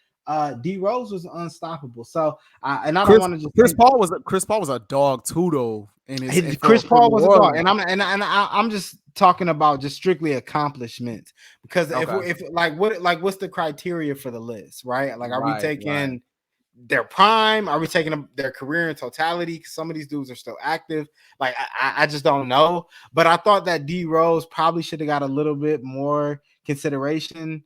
A: D Rose was unstoppable. So, I don't want to just
B: Chris Paul was a dog too, though.
A: Chris Paul was a dog, and I'm just talking about just strictly accomplishments, because if what's the criteria for the list, right? Like, are we taking their prime? Are we taking their career in totality? Because some of these dudes are still active. Like, I just don't know. But I thought that D Rose probably should have got a little bit more consideration.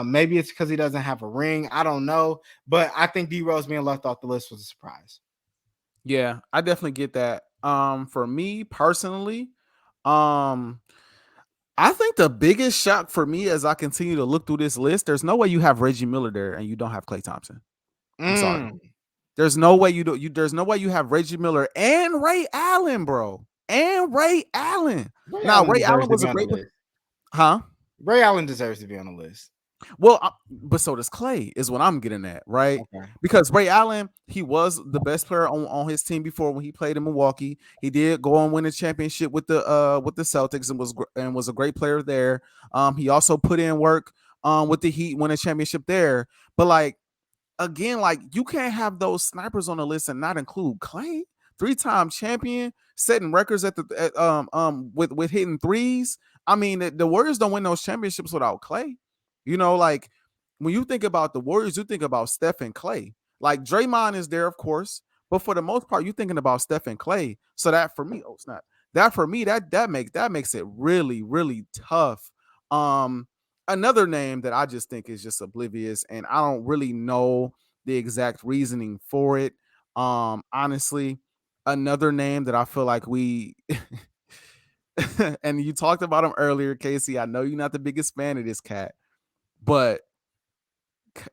A: Maybe it's because he doesn't have a ring. I don't know. But I think D Rose being left off the list was a surprise.
B: Yeah, I definitely get that. For me personally, I think the biggest shock for me as I continue to look through this list, there's no way you have Reggie Miller there and you don't have Klay Thompson. I'm sorry. There's no way there's no way you have Reggie Miller and Ray Allen, bro. And Ray Allen. Ray Allen was a great player. Huh?
A: Ray Allen deserves to be on the list.
B: Well, but so does Clay, is what I'm getting at, right?
A: Okay.
B: Because Ray Allen, he was the best player on his team before when he played in Milwaukee. He did go and win a championship with the Celtics and was a great player there. He also put in work with the Heat, win a championship there. But like again, like you can't have those snipers on the list and not include Clay, 3-time champion, setting records with hitting threes. I mean, the Warriors don't win those championships without Clay. You know, like when you think about the Warriors, you think about Steph and Clay. Like Draymond is there, of course, but for the most part, you're thinking about Steph and Clay. So that for me, oh snap, that for me, that makes it really, really tough. Another name that I just think is just oblivious, and I don't really know the exact reasoning for it. Honestly, another name that I feel like we and you talked about him earlier, Casey. I know you're not the biggest fan of this cat, but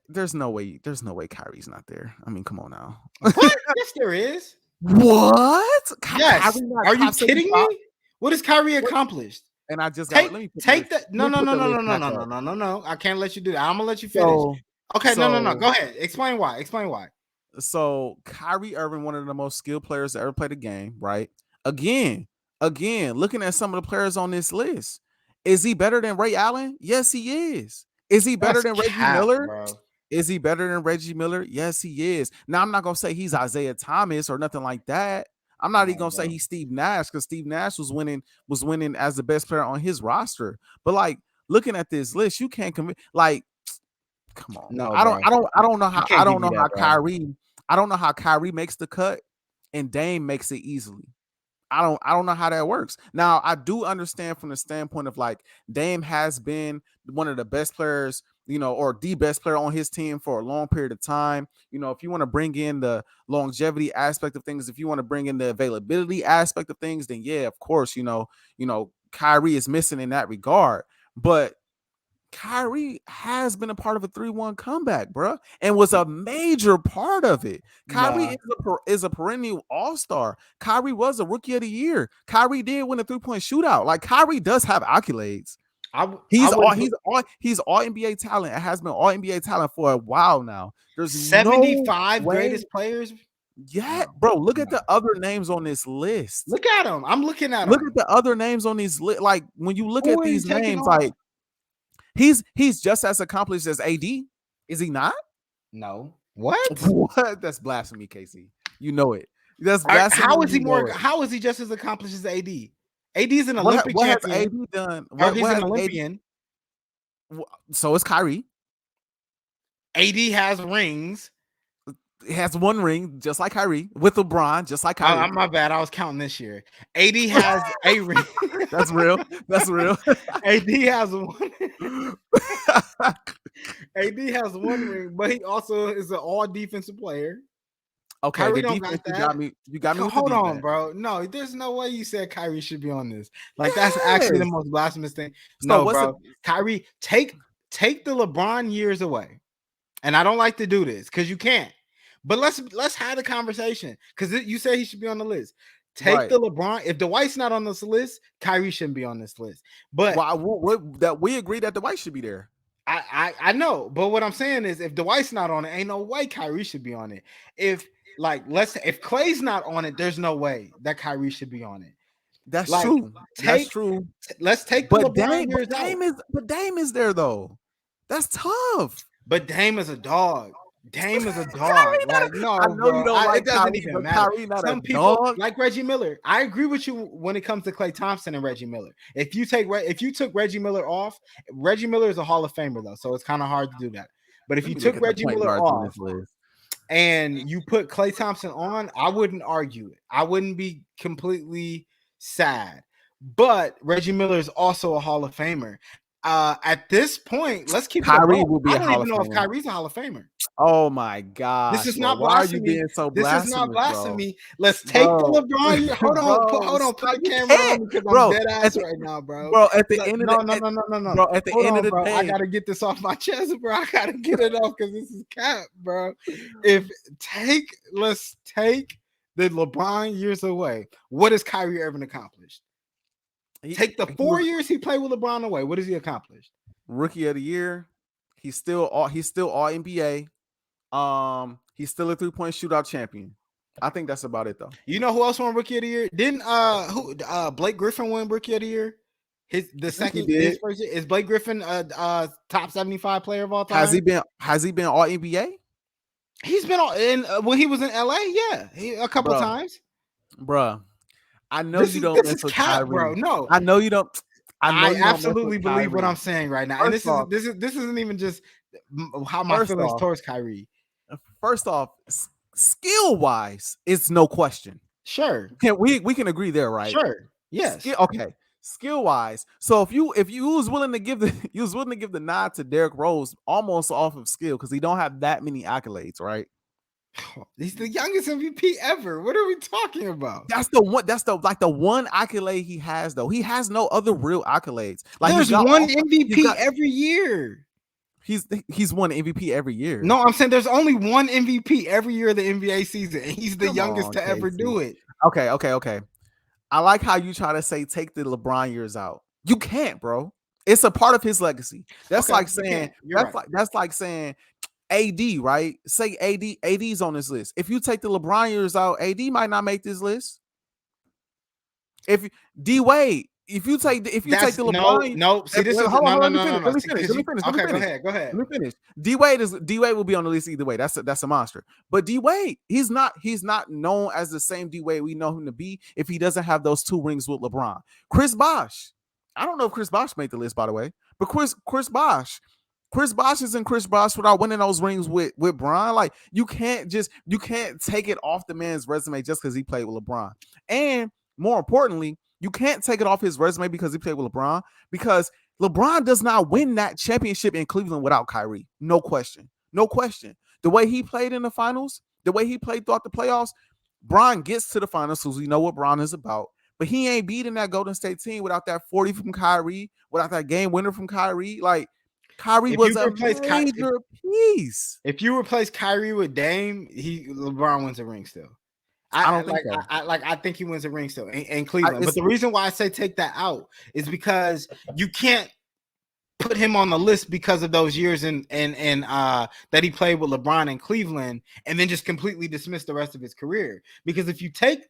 B: there's no way Kyrie's not there. I mean, come on now.
A: What? Yes, there is.
B: What?
A: Yes. Are you kidding me? What has Kyrie accomplished?
B: And I just got
A: let me take the no. I can't let you do that. I'm gonna let you finish. Okay, no. Go ahead. Explain why.
B: So Kyrie Irving, one of the most skilled players to ever play the game, right? Again, looking at some of the players on this list, is he better than Ray Allen? Yes, he is. Is he better than Reggie Miller? Bro. Is he better than Reggie Miller? Yes, he is. Now, I'm not gonna say he's Isaiah Thomas or nothing like that. I'm not even gonna say he's Steve Nash, because Steve Nash was winning as the best player on his roster. But like looking at this list, you can't commit. Like, come on. No, I don't know how Kyrie makes the cut and Dame makes it easily. I don't know how that works. Now, I do understand from the standpoint of like Dame has been one of the best players, you know, or the best player on his team for a long period of time. You know, if you want to bring in the longevity aspect of things, if you want to bring in the availability aspect of things, then yeah, of course, you know, Kyrie is missing in that regard. But Kyrie has been a part of a 3-1 comeback, bro, and was a major part of it. Kyrie is a perennial all-star. Kyrie was a rookie of the year. Kyrie did win a 3-point shootout. Like Kyrie does have accolades. He's all NBA talent. It has been all NBA talent for a while now. There's
A: 75 greatest players.
B: Yeah, bro. Look at the other names on this list.
A: Look at them. I'm looking at them.
B: Look at the other names on these list. Like when you look at these names, like he's just as accomplished as AD. Is he not?
A: No. What?
B: What? That's blasphemy, Casey. You know it. That's blasphemy.
A: How is he more? How is he just as accomplished as AD? AD is an Olympic champion.
B: What has AD done?
A: He's an Olympian.
B: So is Kyrie.
A: AD has rings.
B: He has one ring, just like Kyrie, with LeBron, just like Kyrie.
A: My bad. I was counting this year. AD has a ring.
B: That's real. That's real.
A: AD has one. AD has one ring, but he also is an all defensive player.
B: Okay, the defense, you got me.
A: Hold on, bro. No, there's no way you said Kyrie should be on this. Like that's actually the most blasphemous thing. No, bro. Kyrie, take the LeBron years away. And I don't like to do this because you can't. But let's have the conversation because you say he should be on the list. Take the LeBron. If Dwight's not on this list, Kyrie shouldn't be on this list. But
B: that we agree that Dwight should be there.
A: I know, but what I'm saying is, if Dwight's not on it, ain't no way Kyrie should be on it. If Clay's not on it, there's no way that Kyrie should be on it.
B: That's true. That's true.
A: Let's take the LeBron years out.
B: But Dame is there though. That's tough.
A: But Dame is a dog. Dame is a dog. Like, no, I know you don't like it. Doesn't even matter. Some people dog. Like Reggie Miller. I agree with you when it comes to Klay Thompson and Reggie Miller. If you took Reggie Miller off, Reggie Miller is a Hall of Famer though, so it's kind of hard to do that. But if you took Reggie Miller off and you put Klay Thompson on, I wouldn't argue it. I wouldn't be completely sad. But Reggie Miller is also a Hall of Famer. At this point, let's keep
B: Kyrie will be.
A: I don't even know if Kyrie's a Hall of Famer.
B: Oh my God!
A: This is not blasphemy.
B: Why are you being so blasphemous?
A: This is not blasphemy. Bro. Let's take the LeBron. Hold on. Put the camera on me because I'm dead ass right now, bro.
B: Bro, at the end of the
A: Bro, at the end of the day, I gotta get this off my chest, bro. I gotta get it off because this is cap, bro. Let's take the LeBron years away. What has Kyrie Irving accomplished? Take the 4 years he played with LeBron away. What has he accomplished?
B: Rookie of the year. He's still all NBA. He's still a 3-point shootout champion. I think that's about it though.
A: You know who else won Rookie of the Year? Didn't Blake Griffin win Rookie of the Year? His first year is Blake Griffin top 75 player of all time?
B: Has he been all NBA?
A: He's been in when he was in LA, yeah, a couple times.
B: Bruh, I know you don't mess with Kyrie,
A: bro. No,
B: I know you don't.
A: I absolutely believe what I'm saying right now, and this isn't even just how my feelings towards Kyrie.
B: First off, skill wise, it's no question.
A: Sure,
B: we can agree there, right?
A: Sure, yes.
B: Okay, skill wise. So if you was willing to give the nod to Derrick Rose almost off of skill because he don't have that many accolades, right?
A: He's the youngest MVP ever. What are we talking about?
B: That's the one accolade he has though. He has no other real accolades. Like
A: there's one MVP every year.
B: He's won MVP every year.
A: No, I'm saying there's only one MVP every year of the NBA season, and he's the youngest to ever do it.
B: Okay. I like how you try to say take the LeBron years out. You can't, bro. It's a part of his legacy. That's like saying that's like saying AD, right? Say AD's on this list. If you take the LeBron years out, AD might not make this list. If D Wade, if you take the LeBron,
A: no. See, this is no.
B: Let me finish.
A: Okay, go ahead.
B: Let me finish. D Wade will be on the list either way. That's a monster. But D Wade, he's not known as the same D Wade we know him to be if he doesn't have those 2 rings with LeBron. Chris Bosh, I don't know if Chris Bosh made the list by the way, but Chris Bosh isn't Chris Bosh without winning those rings with Bron. Like you can't take it off the man's resume just because he played with LeBron. And more importantly, you can't take it off his resume because he played with LeBron, because LeBron does not win that championship in Cleveland without Kyrie. No question. The way he played in the finals, the way he played throughout the playoffs, Bron gets to the finals because we know what Bron is about. But he ain't beating that Golden State team without that 40 from Kyrie, without that game winner from Kyrie. Like Kyrie was a major piece.
A: If you replace Kyrie with Dame, LeBron wins a ring still. I don't think so. I think he wins a ring still in Cleveland. But the reason why I say take that out is because you can't put him on the list because of those years that he played with LeBron in Cleveland and then just completely dismiss the rest of his career. Because if you take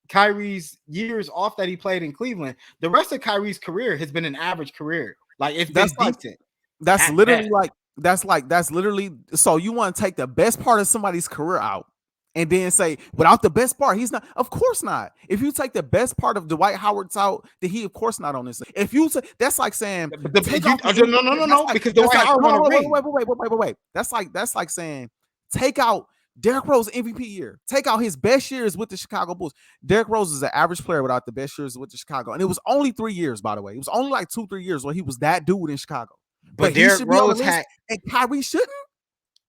A: Kyrie's years off that he played in Cleveland, the rest of Kyrie's career has been an average career. Like it's been decent.
B: That's literally so you want to take the best part of somebody's career out and then say without the best part he's not. Of course not. If you take the best part of Dwight Howard's out, then he of course not on this list. If you that's like saying
A: no, because Dwight Howard won a ring.
B: Wait. That's like saying take out Derrick Rose MVP year. Take out his best years with the Chicago Bulls. Derrick Rose is an average player without the best years with the Chicago. And it was only 3 years, by the way. It was only like 2-3 years where he was that dude in Chicago.
A: But Derrick Rose had
B: and Kyrie shouldn't.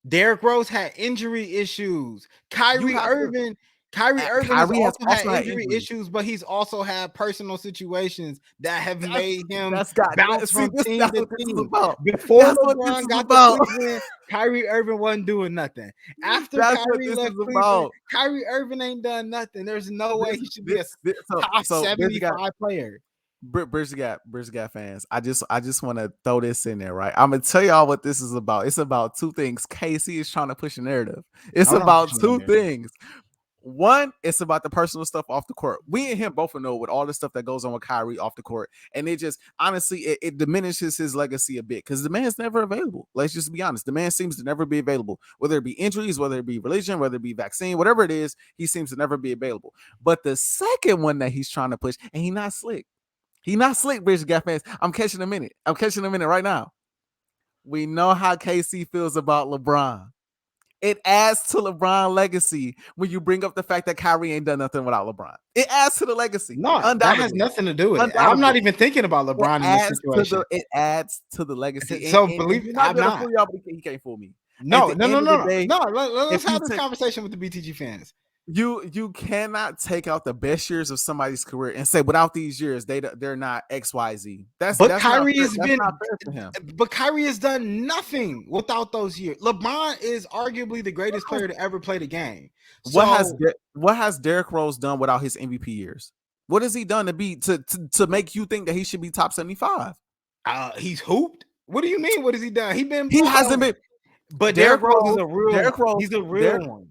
A: Derrick Rose had injury issues. Kyrie Irving also had injury issues, but he's also had personal situations that have made him bounce from team to team. Before LeBron got to Cleveland, Kyrie Irving wasn't doing nothing. After Kyrie left Cleveland, Kyrie Irving ain't done nothing. There's no way he should be a top 75 player.
B: Bridge the Gap fans, I just want to throw this in there, right? I'm gonna tell y'all what this is about. It's about 2 things. KC is trying to push a narrative. It's about 2 things. One, it's about the personal stuff off the court. We and him both know with all the stuff that goes on with Kyrie off the court, and it just honestly it diminishes his legacy a bit because the man's never available. Let's just be honest. The man seems to never be available, whether it be injuries, whether it be religion, whether it be vaccine, whatever it is, he seems to never be available. But the second one that he's trying to push, and he's not slick. He's not slick, Bridge Gap fans. I'm catching a minute right now. We know how KC feels about LeBron. It adds to LeBron's legacy when you bring up the fact that Kyrie ain't done nothing without LeBron. It adds to the legacy.
A: No, that has nothing to do with it. I'm not even thinking about LeBron in this situation.
B: It adds to the legacy.
A: So believe me, I'm not.
B: He can't fool me.
A: No. Let's have this conversation with the BTG fans.
B: You cannot take out the best years of somebody's career and say without these years they're not XYZ.
A: Kyrie has been not fair for him. But Kyrie has done nothing without those years. LeBron is arguably the greatest player to ever play the game.
B: What has Derrick Rose done without his MVP years? What has he done to make you think that he should be top 75?
A: He's hooped. What do you mean? What has he done? He been
B: He hasn't
A: balling.
B: been.
A: But Derrick
B: Derrick
A: Rose is
B: Rose,
A: a real
B: Derrick
A: one.
B: Rose,
A: He's a real
B: Derrick.
A: one.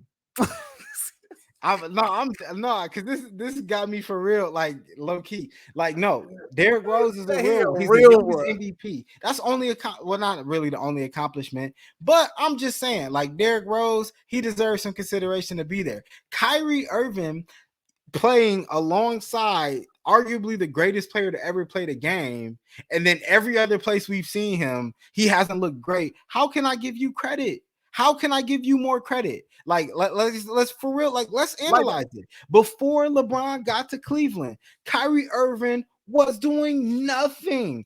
A: Because this got me for real, like low key. Like, no, Derrick Rose is a
B: He a
A: real one. He's the
B: real
A: youngest
B: one.
A: MVP. That's only well, not really the only accomplishment, but I'm just saying, like Derrick Rose, he deserves some consideration to be there. Kyrie Irving playing alongside arguably the greatest player to ever play the game, and then every other place we've seen him, he hasn't looked great. How can I give you credit? How can I give you more credit? Like let's for real, like let's analyze it. Before LeBron got to Cleveland, Kyrie Irving was doing nothing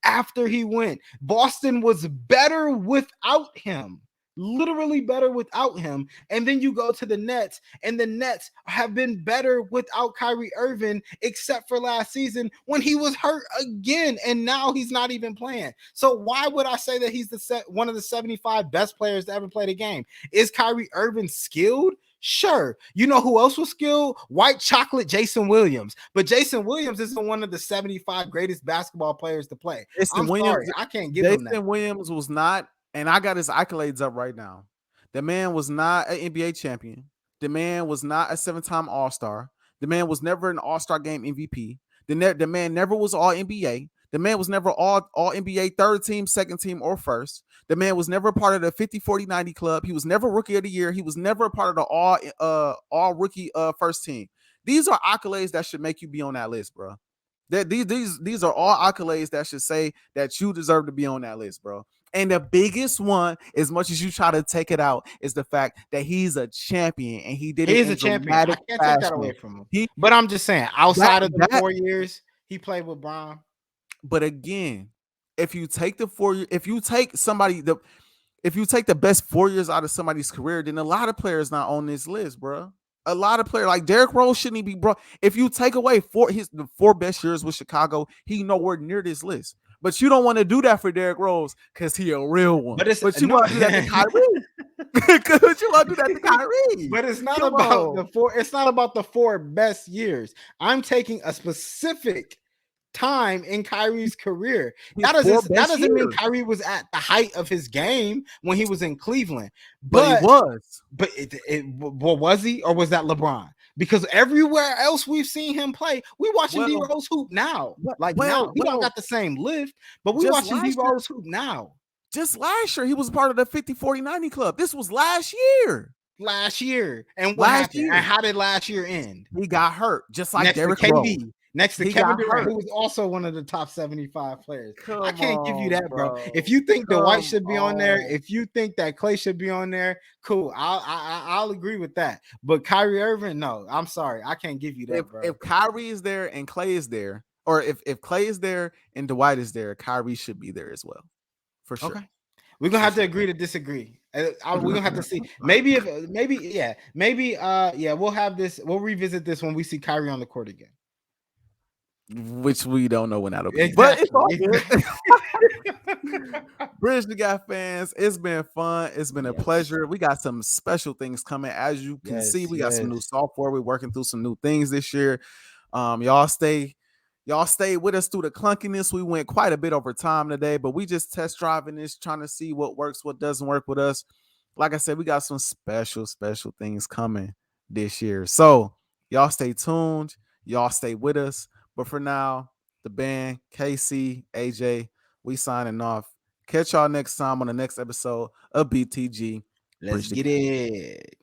A: after he went. Boston was better without him. Literally better without him. And then you go to the Nets, and the Nets have been better without Kyrie Irving, except for last season when he was hurt again, and now he's not even playing. So why would I say that he's one of the 75 best players to ever play the game? Is Kyrie Irving skilled? Sure. You know who else was skilled? White chocolate Jason Williams. But Jason Williams isn't one of the 75 greatest basketball players to play. I'm sorry, I can't give him that.
B: Jason Williams was not, and I got his accolades up right now. The man was not an NBA champion. The man was not a 7-time All-Star. The man was never an All-Star game MVP. The man never was All NBA. The man was never all NBA third team, second team, or first. The man was never a part of the 50, 40, 90 club. He was never rookie of the year. He was never a part of the all rookie first team. These are accolades that should make you be on that list, bro. That these are all accolades that should say that you deserve to be on that list, bro. And the biggest one, as much as you try to take it out, is the fact that he's a champion and he did it in
A: a champion. I can't take that away from him. But I'm just saying, outside of the 4 years he played with Bron.
B: But again, if you take the 4 years, if you take the best 4 years out of somebody's career, then a lot of players not on this list, bro. A lot of players like Derrick Rose shouldn't be brought. If you take away the 4 best years with Chicago, he nowhere near this list. But you don't want to do that for Derrick Rose because he a real one. But you want to do that to Kyrie. Because you want to do that to Kyrie.
A: But it's not about the 4. It's not about the 4 best years. I'm taking a specific time in Kyrie's career. That doesn't mean Kyrie was at the height of his game when he was in Cleveland, but
B: he was.
A: But was he, or was that LeBron? Because everywhere else we've seen him play, we watching D Rose hoop now. Now we don't got the same lift, but we watching D Rose hoop now.
B: Just last year, he was part of the 50, 40, 90 club. This was last year.
A: And what happened? And how did last year end?
B: He got hurt, just like Derrick Rose.
A: Next to Kevin Durant, who was also one of the top 75 players. I can't give you that, bro. If you think Dwight should be on there, if you think that Clay should be on there, cool. I'll agree with that. But Kyrie Irving, no, I'm sorry, I can't give you that, bro.
B: If Kyrie is there and Clay is there, or if Clay is there and Dwight is there, Kyrie should be there as well, for sure.
A: Okay. We're gonna have to agree to disagree. We're gonna have to see. Maybe we'll have this. We'll revisit this when we see Kyrie on the court again.
B: Which we don't know when that'll be. Exactly. But it's all good. Bridge the Gap fans, it's been fun. It's been a pleasure. We got some special things coming. As you can see, we got some new software. We're working through some new things this year. Y'all stay with us through the clunkiness. We went quite a bit over time today, but we just test driving this, trying to see what works, what doesn't work with us. Like I said, we got some special things coming this year. So y'all stay tuned. Y'all stay with us. But for now, the band, KC, Ajae, we signing off. Catch y'all next time on the next episode of BTG.
A: Let's get it.